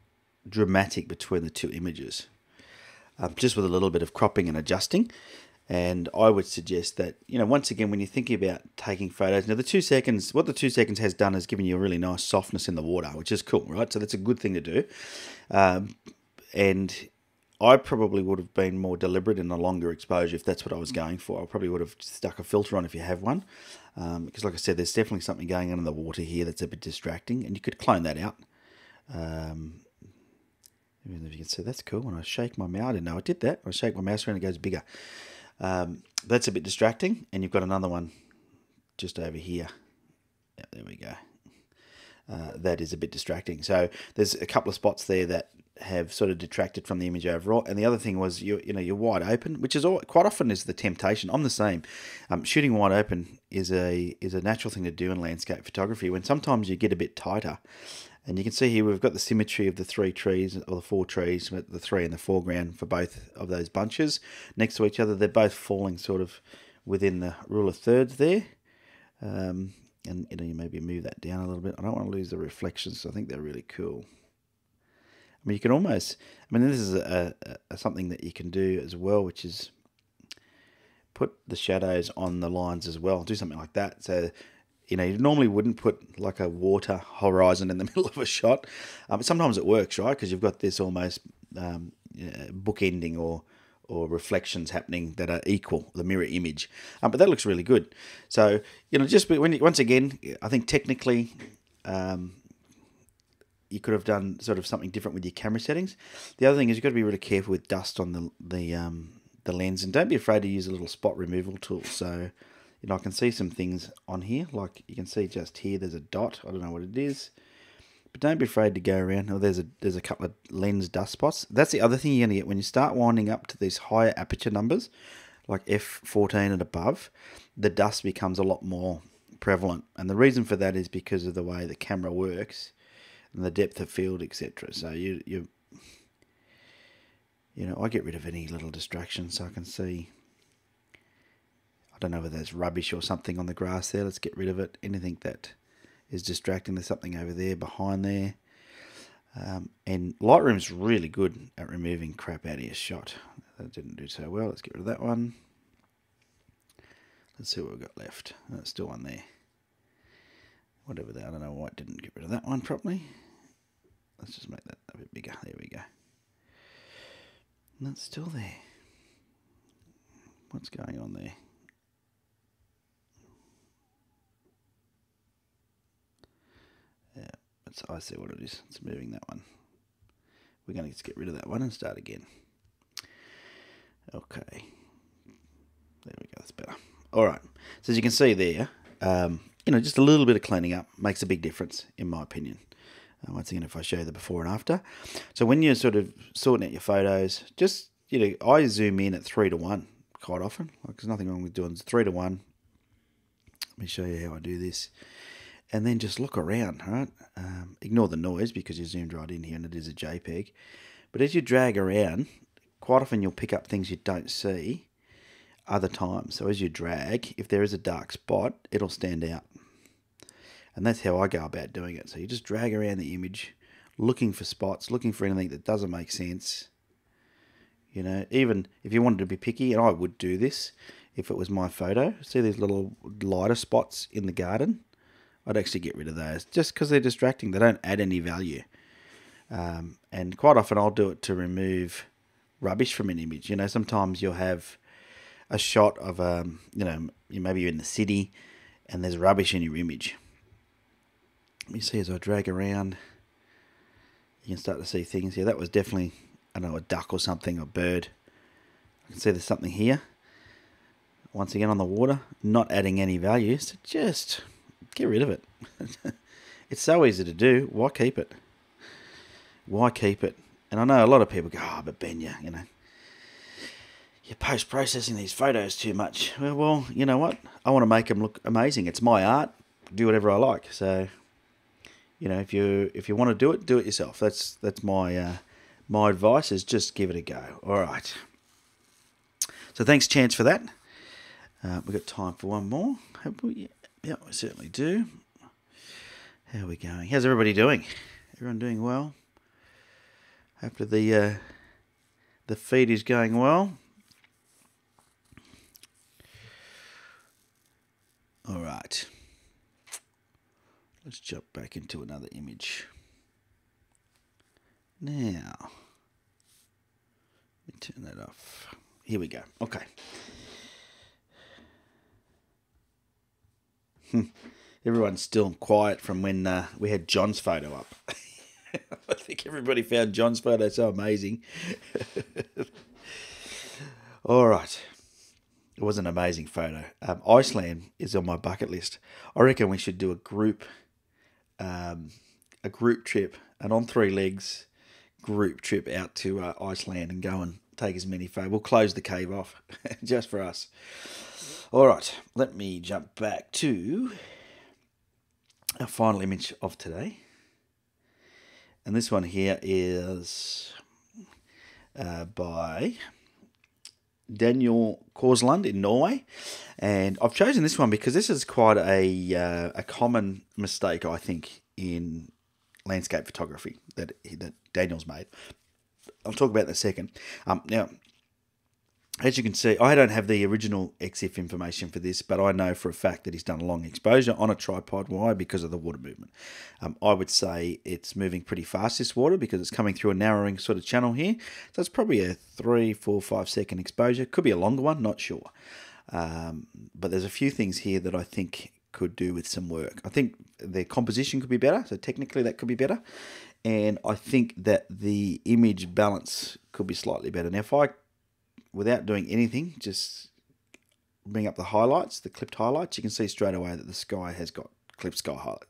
dramatic between the two images, just with a little bit of cropping and adjusting. And I would suggest that, you know, once again, when you're thinking about taking photos, now the 2 seconds, what the 2 seconds has done is given you a really nice softness in the water, which is cool, right? So that's a good thing to do. And I probably would have been more deliberate in a longer exposure if that's what I was going for. I probably would have stuck a filter on if you have one. Because like I said, there's definitely something going on in the water here that's a bit distracting, and you could clone that out. Even if you can see, that's cool. When I shake my mouse, I didn't know I did that. When I shake my mouse around, it goes bigger. That's a bit distracting, and you've got another one just over here. Yeah, there we go. That is a bit distracting. So there's a couple of spots there that have sort of detracted from the image overall. And the other thing was you're wide open, which is quite often is the temptation. I'm the same. Shooting wide open is a natural thing to do in landscape photography, when sometimes you get a bit tighter. And you can see here we've got the symmetry of the 3 trees, or the 4 trees, the 3 in the foreground for both of those bunches next to each other. They're both falling sort of within the rule of thirds there. And you maybe move that down a little bit. I don't want to lose the reflections, so I think they're really cool. I mean, you can almost, this is something that you can do as well, which is put the shadows on the lines as well. Do something like that. So, you normally wouldn't put like a water horizon in the middle of a shot. But sometimes it works, right? Because you've got this almost bookending or reflections happening that are equal, the mirror image. But that looks really good. So, just once again, I think technically you could have done sort of something different with your camera settings. The other thing is you've got to be really careful with dust on the lens, and don't be afraid to use a little spot removal tool. So, I can see some things on here, like you can see just here, there's a dot. I don't know what it is. But don't be afraid to go around. Oh, there's a couple of lens dust spots. That's the other thing you're going to get when you start winding up to these higher aperture numbers, like f14 and above. The dust becomes a lot more prevalent, and the reason for that is because of the way the camera works and the depth of field, etc. So I get rid of any little distraction so I can see. I don't know whether there's rubbish or something on the grass there. Let's get rid of it. Anything that is distracting. There's something over there, behind there. And Lightroom's really good at removing crap out of your shot. That didn't do so well. Let's get rid of that one. Let's see what we've got left. There's still one there. Whatever that, I don't know why it didn't get rid of that one properly. Let's just make that a bit bigger. There we go. And that's still there. What's going on there? Yeah, I see what it is. It's moving that one. We're going to just get rid of that one and start again. Okay. There we go. That's better. All right. So as you can see there, just a little bit of cleaning up makes a big difference, in my opinion. Once again, if I show you the before and after. So when you're sort of sorting out your photos, just, I zoom in at 3:1 quite often. There's nothing wrong with doing 3:1. Let me show you how I do this. And then just look around, right? Ignore the noise because you zoomed right in here and it is a JPEG. But as you drag around, quite often you'll pick up things you don't see other times. So as you drag, if there is a dark spot, it'll stand out. And that's how I go about doing it. So you just drag around the image, looking for spots, looking for anything that doesn't make sense. Even if you wanted to be picky, and I would do this if it was my photo. See these little lighter spots in the garden? I'd actually get rid of those just because they're distracting. They don't add any value. And quite often I'll do it to remove rubbish from an image. Sometimes you'll have a shot of, maybe you're in the city and there's rubbish in your image. Let me see as I drag around. You can start to see things here. That was definitely, I don't know, a duck or something, or bird. I can see there's something here. Once again on the water, not adding any value. So just get rid of it. It's so easy to do. Why keep it? Why keep it? And I know a lot of people go, but Ben, you're post-processing these photos too much. Well, you know what? I want to make them look amazing. It's my art. Do whatever I like. So, if you want to do it yourself. That's my my advice is just give it a go. All right. So thanks, Chance, for that. We've got time for one more. Have we? Yeah, we certainly do. How are we going? How's everybody doing? Everyone doing well? After the feed is going well. All right. Let's jump back into another image. Now, turn that off. Here we go. Okay. Everyone's still quiet from when we had John's photo up. I think everybody found John's photo so amazing. All right. It was an amazing photo. Iceland is on my bucket list. I reckon we should do a group trip, an on three legs group trip out to Iceland and go and take as many photos. We'll close the cave off just for us. All right, let me jump back to our final image of today. And this one here is by Daniel Korsland in Norway. And I've chosen this one because this is quite a common mistake, I think, in landscape photography that Daniel's made. I'll talk about that in a second. Now, as you can see, I don't have the original EXIF information for this, but I know for a fact that he's done a long exposure on a tripod. Why? Because of the water movement. I would say it's moving pretty fast, this water, because it's coming through a narrowing sort of channel here. So it's probably a 3, 4, 5 second exposure. Could be a longer one, not sure. But there's a few things here that I think could do with some work. I think the composition could be better, so technically that could be better. And I think that the image balance could be slightly better. Now, if I, without doing anything, just bring up the highlights, the clipped highlights, you can see straight away that the sky has got clipped sky highlights.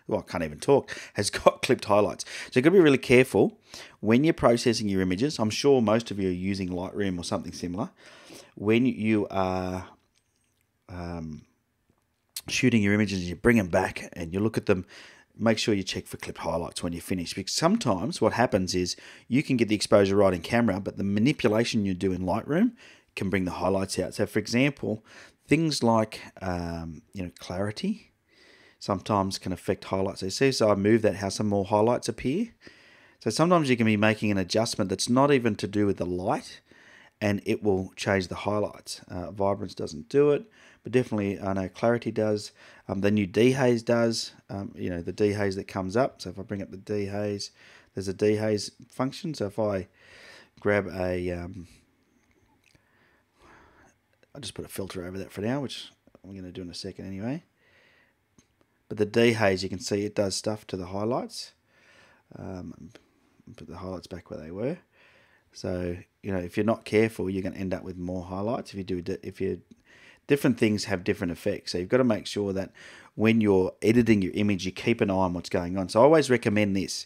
Well, I can't even talk, has got clipped highlights. So you've got to be really careful when you're processing your images. I'm sure most of you are using Lightroom or something similar. When you are shooting your images, you bring them back and you look at them, make sure you check for clipped highlights when you finish, because sometimes what happens is you can get the exposure right in camera, but the manipulation you do in Lightroom can bring the highlights out. So for example, things like clarity sometimes can affect highlights. So you see, so I move that, how some more highlights appear. So sometimes you can be making an adjustment that's not even to do with the light, and it will change the highlights. Vibrance doesn't do it, but definitely I know clarity does. The new dehaze does, the dehaze that comes up. So if I bring up the dehaze, there's a dehaze function. So if I grab I'll just put a filter over that for now, which I'm going to do in a second anyway. But the dehaze, you can see it does stuff to the highlights. Put the highlights back where they were. So, if you're not careful, you're going to end up with more highlights. Different things have different effects. So you've got to make sure that when you're editing your image, you keep an eye on what's going on. So I always recommend this.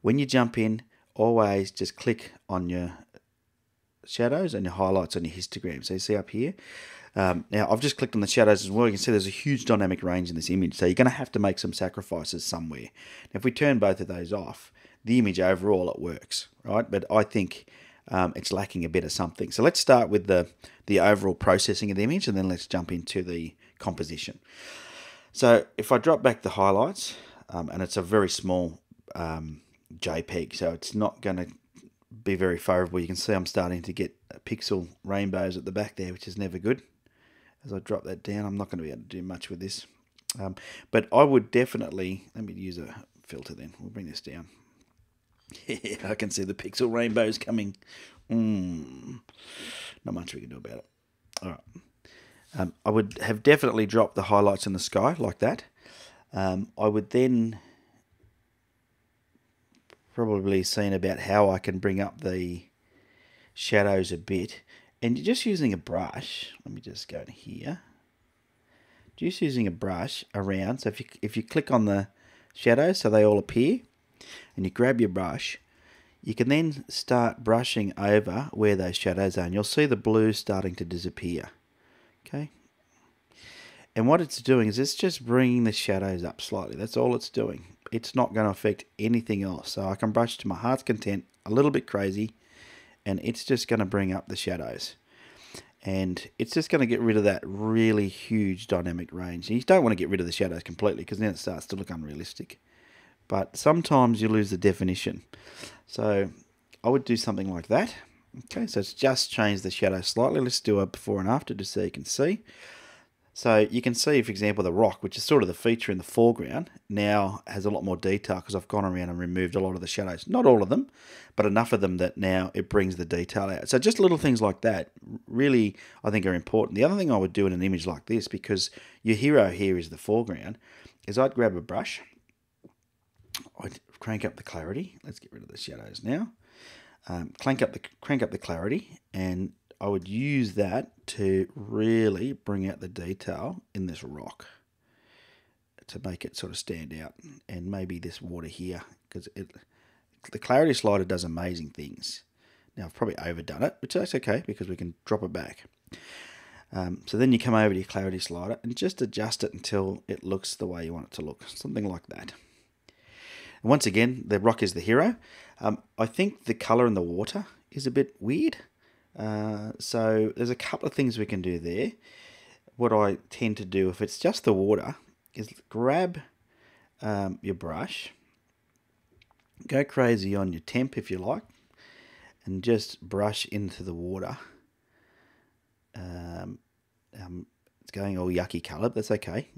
When you jump in, always just click on your shadows and your highlights on your histogram. So you see up here. Now, I've just clicked on the shadows as well. You can see there's a huge dynamic range in this image. So you're going to have to make some sacrifices somewhere. Now, if we turn both of those off, the image overall, it works, right? But I think it's lacking a bit of something. So let's start with the overall processing of the image, and then let's jump into the composition. So if I drop back the highlights, and it's a very small JPEG, so it's not going to be very favorable. You can see I'm starting to get pixel rainbows at the back there, which is never good. As I drop that down, I'm not going to be able to do much with this. But I would definitely, let me use a filter then. We'll bring this down. Yeah, I can see the pixel rainbows coming. Not much we can do about it. All right. I would have definitely dropped the highlights in the sky like that. I would then probably seen about how I can bring up the shadows a bit. And you're just using a brush. Let me just go to here. Just using a brush around. So if you click on the shadows so they all appear, and you grab your brush, you can then start brushing over where those shadows are, and you'll see the blue starting to disappear. Okay. And what it's doing is it's just bringing the shadows up slightly. That's all it's doing. It's not going to affect anything else. So I can brush to my heart's content, a little bit crazy, and it's just going to bring up the shadows. And it's just going to get rid of that really huge dynamic range. And you don't want to get rid of the shadows completely, because then it starts to look unrealistic. But sometimes you lose the definition. So I would do something like that. Okay, so it's just changed the shadow slightly. Let's do a before and after just so you can see. So you can see, for example, the rock, which is sort of the feature in the foreground, now has a lot more detail because I've gone around and removed a lot of the shadows. Not all of them, but enough of them that now it brings the detail out. So just little things like that really, I think, are important. The other thing I would do in an image like this, because your hero here is the foreground, is I'd grab a brush, I'd crank up the clarity. Let's get rid of the shadows now. Crank up the clarity, and I would use that to really bring out the detail in this rock to make it sort of stand out, and maybe this water here, because the clarity slider does amazing things. Now I've probably overdone it, which that's okay because we can drop it back. So then you come over to your clarity slider and just adjust it until it looks the way you want it to look, something like that. And once again, the rock is the hero. I think the color in the water is a bit weird. So there's a couple of things we can do there. What I tend to do, if it's just the water, is grab your brush, go crazy on your temp if you like, and just brush into the water. It's going all yucky colour, but that's okay.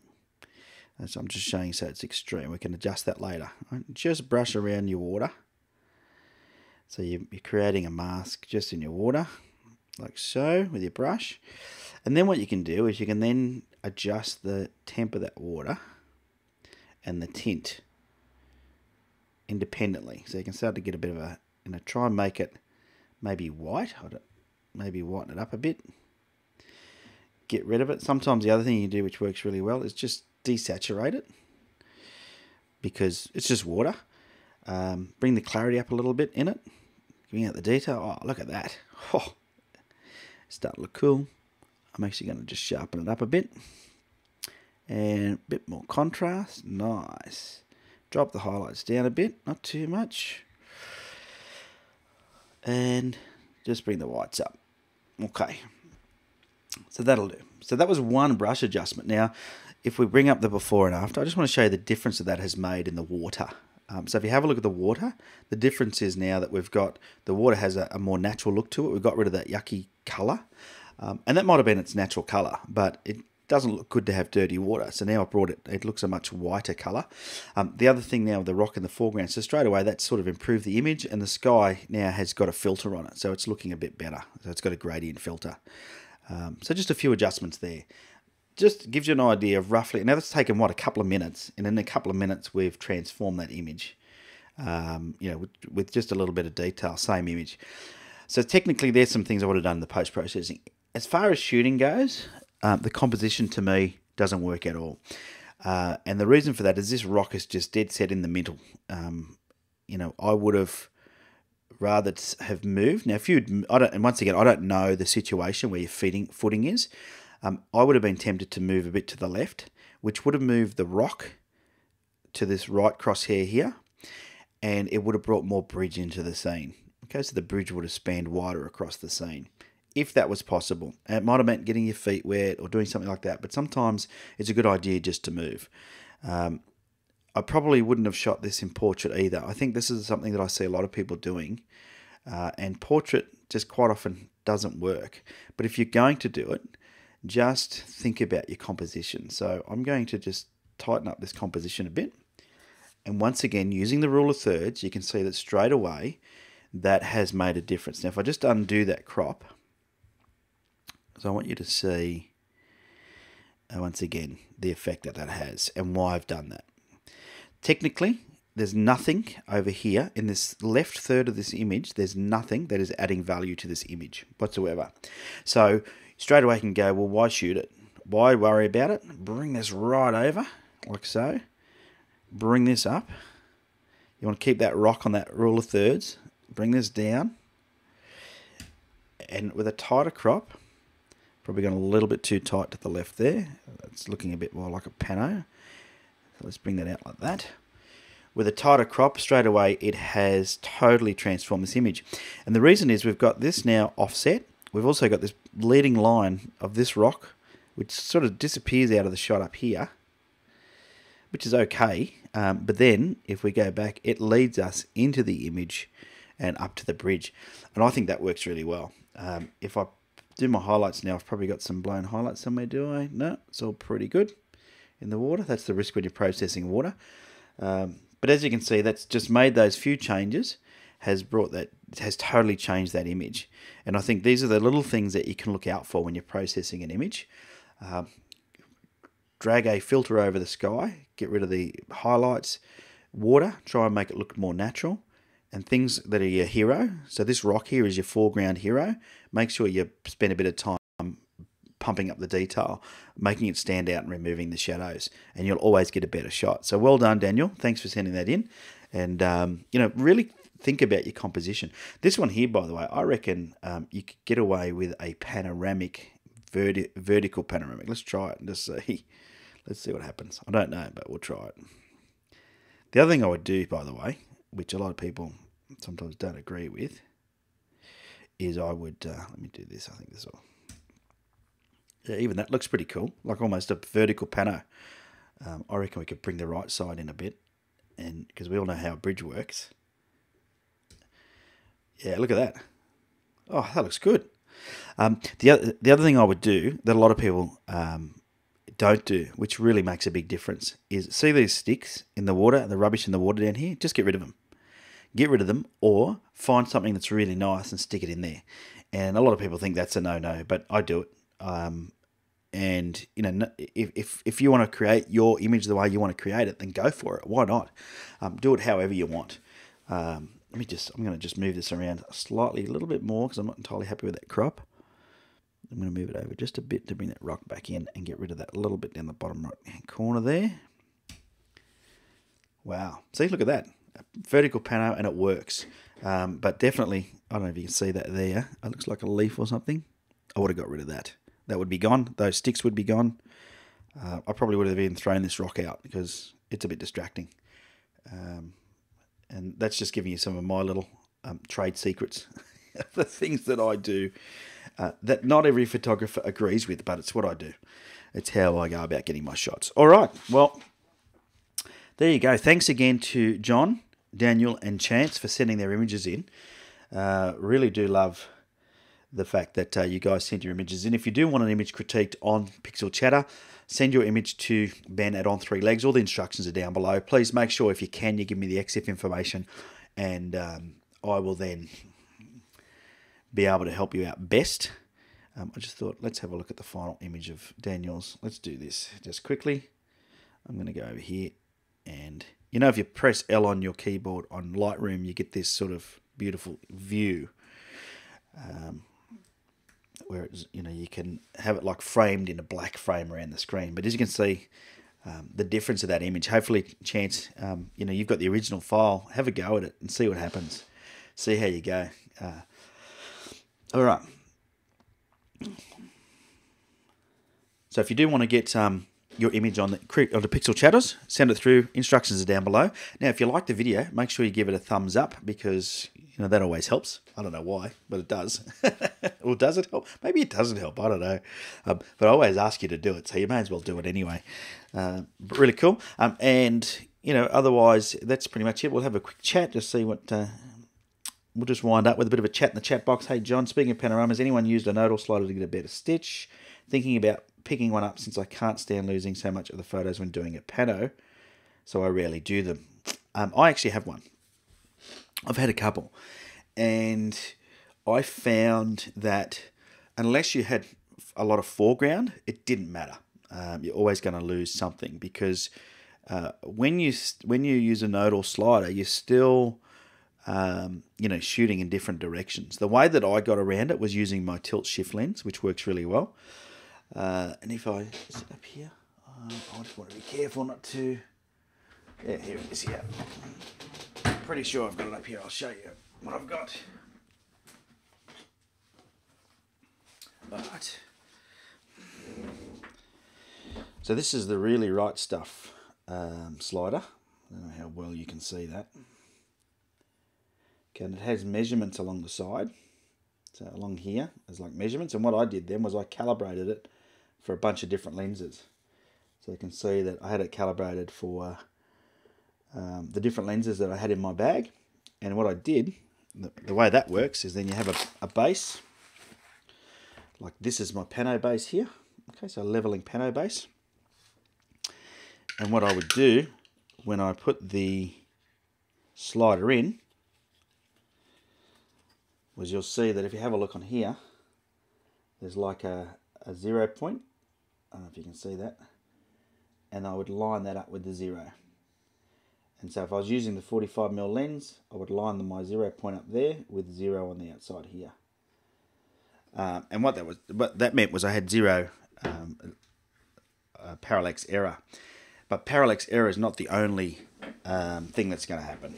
So I'm just showing so it's extreme. We can adjust that later. Right? Just brush around your water. So you're creating a mask just in your water, like so, with your brush. And then what you can do is you can then adjust the temp of that water and the tint independently. So you can start to get a bit of a, try and make it maybe white. Maybe whiten it up a bit. Get rid of it. Sometimes the other thing you do, which works really well, is just desaturate it, because it's just water. Bring the clarity up a little bit in it, giving out the detail. Oh, look at that. Oh, start to look cool. I'm actually going to just sharpen it up a bit, and a bit more contrast. Nice. Drop the highlights down a bit, not too much, and just bring the whites up. Okay, so that'll do. So that was one brush adjustment. Now if we bring up the before and after, I just want to show you the difference that has made in the water. So if you have a look at the water, the difference is now that we've got, the water has a more natural look to it. We've got rid of that yucky colour. And that might have been its natural colour, but it doesn't look good to have dirty water. So now I've brought it looks a much whiter colour. The other thing now with the rock in the foreground, so straight away that's sort of improved the image, and the sky now has got a filter on it. So it's looking a bit better. So it's got a gradient filter. So just a few adjustments there. Just gives you an idea of roughly, now that's taken what, a couple of minutes, and in a couple of minutes we've transformed that image, with just a little bit of detail, same image. So technically there's some things I would have done in the post-processing. As far as shooting goes, the composition to me doesn't work at all. And the reason for that is this rock is just dead set in the middle. I would have rather have moved. Now, and once again, I don't know the situation where your footing is. I would have been tempted to move a bit to the left, which would have moved the rock to this right crosshair here, and it would have brought more bridge into the scene. Okay, so the bridge would have spanned wider across the scene, if that was possible. And it might have meant getting your feet wet or doing something like that, but sometimes it's a good idea just to move. I probably wouldn't have shot this in portrait either. I think this is something that I see a lot of people doing, and portrait just quite often doesn't work. But if you're going to do it, just think about your composition. So I'm going to just tighten up this composition a bit. And once again, using the rule of thirds, you can see that straight away that has made a difference. Now, if I just undo that crop, so I want you to see, once again, the effect that has and why I've done that. Technically, there's nothing over here in this left third of this image. There's nothing that is adding value to this image whatsoever. So straight away you can go, well, why shoot it? Why worry about it? Bring this right over, like so. Bring this up. You want to keep that rock on that rule of thirds. Bring this down. And with a tighter crop, probably gone a little bit too tight to the left there. It's looking a bit more like a pano. So let's bring that out like that. With a tighter crop, straight away it has totally transformed this image. And the reason is we've got this now offset. We've also got this leading line of this rock, which sort of disappears out of the shot up here, which is okay. But then if we go back, it leads us into the image and up to the bridge. And I think that works really well. If I do my highlights now. I've probably got some blown highlights somewhere, do I? No, it's all pretty good in the water. That's the risk when you're processing water. But as you can see, that's just made those few changes, has totally changed that image. And I think these are the little things that you can look out for when you're processing an image. Drag a filter over the sky, get rid of the highlights, water, try and make it look more natural, and things that are your hero. So this rock here is your foreground hero. Make sure you spend a bit of time pumping up the detail, making it stand out and removing the shadows, and you'll always get a better shot. So well done, Daniel. Thanks for sending that in. And, really think about your composition. This one here, by the way, I reckon you could get away with a panoramic, vertical panoramic. Let's try it and just see. Let's see what happens. I don't know, but we'll try it. The other thing I would do, by the way, which a lot of people sometimes don't agree with, is I would, let me do this. I think this will, yeah, even that looks pretty cool, like almost a vertical pano. I reckon we could bring the right side in a bit, and because we all know how a bridge works. Yeah, look at that. Oh, that looks good. The other thing I would do that a lot of people don't do, which really makes a big difference, is see these sticks in the water, the rubbish in the water down here? Just get rid of them. Get rid of them, or find something that's really nice and stick it in there. And a lot of people think that's a no-no, but I do it. And if you want to create your image the way you want to create it, then go for it. Why not? Do it however you want. I'm going to just move this around slightly, a little bit more, because I'm not entirely happy with that crop. I'm going to move it over just a bit to bring that rock back in and get rid of that little bit down the bottom right-hand corner there. Wow. See, look at that. A vertical pano, and it works. But definitely, I don't know if you can see that there. It looks like a leaf or something. I would have got rid of that. That would be gone. Those sticks would be gone. I probably would have even thrown this rock out because it's a bit distracting. And that's just giving you some of my little trade secrets. The things that I do that not every photographer agrees with, but it's what I do. It's how I go about getting my shots. All right, well, there you go. Thanks again to John, Daniel, and Chance for sending their images in. Really do love the fact that you guys send your images in. If you do want an image critiqued on Pixel Chatter, send your image to Ben at On Three Legs. All the instructions are down below. Please make sure, if you can, you give me the EXIF information, and I will then be able to help you out best. I just thought, let's have a look at the final image of Daniel's. Let's do this just quickly. I'm going to go over here, and if you press L on your keyboard on Lightroom, you get this sort of beautiful view where it's, you can have it like framed in a black frame around the screen. But as you can see, the difference of that image. Hopefully, Chance, you've got the original file. Have a go at it and see what happens. See how you go. All right. So if you do want to get your image on the Pixel Chatters, send it through. Instructions are down below. Now, if you like the video, make sure you give it a thumbs up, because that always helps. I don't know why, but it does. Or does it help? Maybe it doesn't help. I don't know. But I always ask you to do it, so you may as well do it anyway. But really cool. And otherwise, that's pretty much it. We'll have a quick chat, just see what. We'll just wind up with a bit of a chat in the chat box. Hey, John, speaking of panoramas, anyone used a nodal slider to get a better stitch? Thinking about picking one up, since I can't stand losing so much of the photos when doing a pano, so I rarely do them. I actually have one. I've had a couple, and I found that unless you had a lot of foreground, it didn't matter. You're always going to lose something, because when you use a nodal slider, you're still shooting in different directions. The way that I got around it was using my tilt shift lens, which works really well. And if I sit up here, I just want to be careful not to. Yeah, here it is. Yeah, pretty sure I've got it up here. I'll show you what I've got. Right. So this is the really right stuff slider. I don't know how well you can see that. Okay, and it has measurements along the side. So along here, there's like measurements. And what I did then was I calibrated it for a bunch of different lenses. So you can see that I had it calibrated for the different lenses that I had in my bag. And what I did, the way that works is then you have a base like this is my pano base here. Okay, so leveling pano base. And what I would do when I put the slider in was, you'll see that if you have a look on here, there's like a 0 point. I don't know if you can see that. And I would line that up with the 0. And so if I was using the 45mm lens, I would line my 0 point up there with 0 on the outside here. And what that meant was I had 0 parallax error. But parallax error is not the only thing that's going to happen.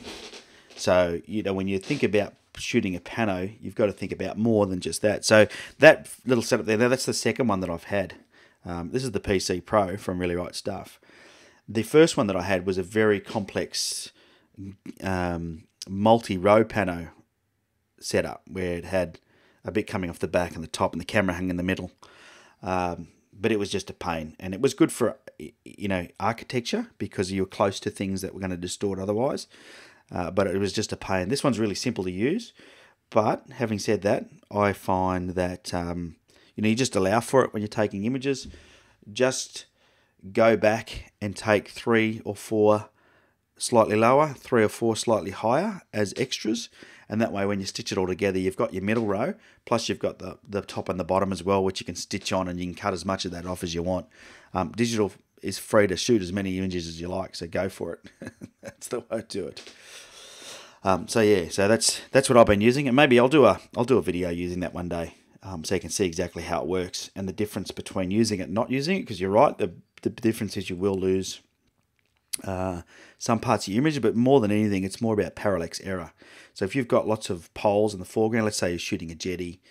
So, you know, when you think about shooting a pano, you've got to think about more than just that. So that little setup there, that's the second one that I've had. This is the PC Pro from Really Right Stuff. The first one that I had was a very complex multi-row pano setup where it had a bit coming off the back and the top and the camera hung in the middle. But it was just a pain. And it was good for, you know, architecture because you were close to things that were going to distort otherwise. But it was just a pain. This one's really simple to use. But having said that, I find that, you know, you just allow for it when you're taking images. Just go back and take 3 or 4 slightly lower, 3 or 4 slightly higher as extras. And that way when you stitch it all together, you've got your middle row, plus you've got the top and the bottom as well, which you can stitch on, and you can cut as much of that off as you want. Digital is free to shoot as many images as you like, so go for it. That's the way to do it. So yeah, so that's what I've been using, and maybe I'll do a video using that one day, so you can see exactly how it works and the difference between using it and not using it. Because you're right, the difference is you will lose some parts of your image, but more than anything, it's more about parallax error. So if you've got lots of poles in the foreground, let's say you're shooting a jetty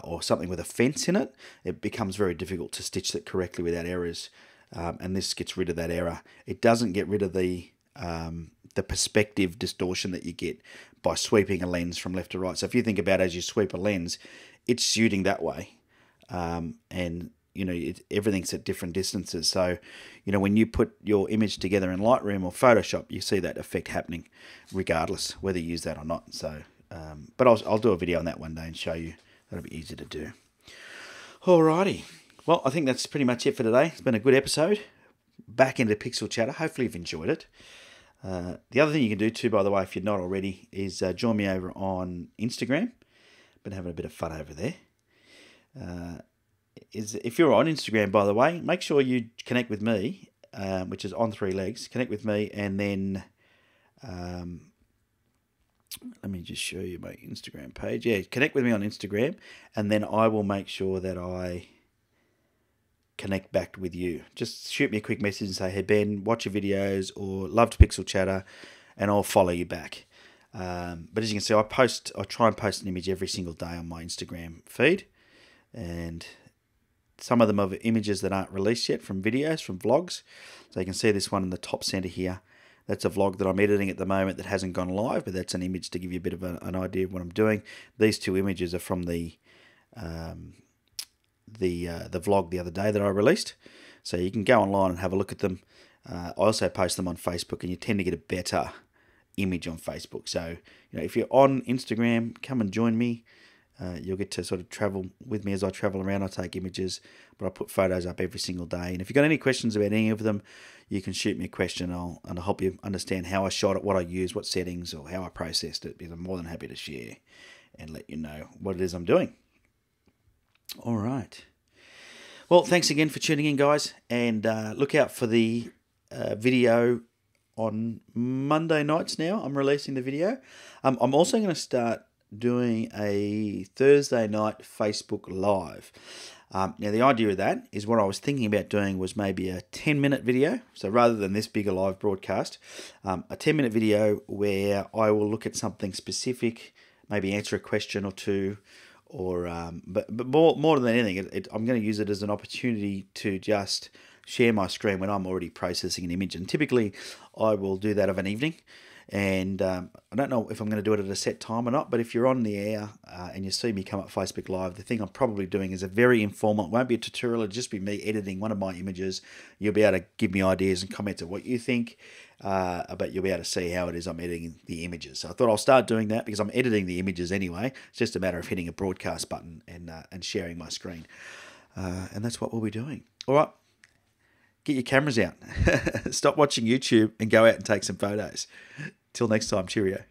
or something with a fence in it, it becomes very difficult to stitch it correctly without errors. And this gets rid of that error. It doesn't get rid of the perspective distortion that you get by sweeping a lens from left to right. So if you think about it, as you sweep a lens, it's shooting that way, and you know, everything's at different distances. So, you know, when you put your image together in Lightroom or Photoshop, you see that effect happening, regardless whether you use that or not. So, but I'll do a video on that one day and show you. That'll be easy to do. Alrighty. Well, I think that's pretty much it for today. It's been a good episode. Back into Pixel Chatter. Hopefully you've enjoyed it. The other thing you can do too, by the way, if you're not already, is join me over on Instagram. Been having a bit of fun over there. If you're on Instagram, by the way, make sure you connect with me, which is on 3 legs. Connect with me, and then let me just show you my Instagram page. Yeah, connect with me on Instagram, and then I will make sure that I connect back with you. Just shoot me a quick message and say, hey Ben, watch your videos, or love to Pixel Chatter, and I'll follow you back. But as you can see, I try and post an image every single day on my Instagram feed, and some of them are images that aren't released yet from videos, from vlogs. So you can see this one in the top center here. That's a vlog that I'm editing at the moment that hasn't gone live, but that's an image to give you a bit of an idea of what I'm doing. These 2 images are from the vlog the other day that I released. So you can go online and have a look at them. I also post them on Facebook, and you tend to get a better image on Facebook. So, you know, if you're on Instagram, come and join me. You'll get to sort of travel with me as I travel around. I take images, but I put photos up every single day. And if you've got any questions about any of them, you can shoot me a question, and I'll help you understand how I shot it, what I used, what settings, or how I processed it, because I'm more than happy to share and let you know what it is I'm doing. All right. Well, thanks again for tuning in, guys, and look out for the video on Monday nights now. I'm releasing the video. I'm also going to start doing a Thursday night Facebook Live. Now, the idea of that is, what I was thinking about doing was maybe a 10-minute video. So rather than this bigger live broadcast, a 10-minute video where I will look at something specific, maybe answer a question or two, or but more than anything, I'm going to use it as an opportunity to just share my screen when I'm already processing an image. And typically, I will do that of an evening. And I don't know if I'm going to do it at a set time or not, but if you're on the air and you see me come up Facebook Live, the thing I'm probably doing is a very informal. It won't be a tutorial, it'll just be me editing one of my images. You'll be able to give me ideas and comments of what you think. but you'll be able to see how it is I'm editing the images. So I thought I'll start doing that because I'm editing the images anyway. It's just a matter of hitting a broadcast button and sharing my screen. And that's what we'll be doing. All right, get your cameras out. Stop watching YouTube and go out and take some photos. Till next time, cheerio.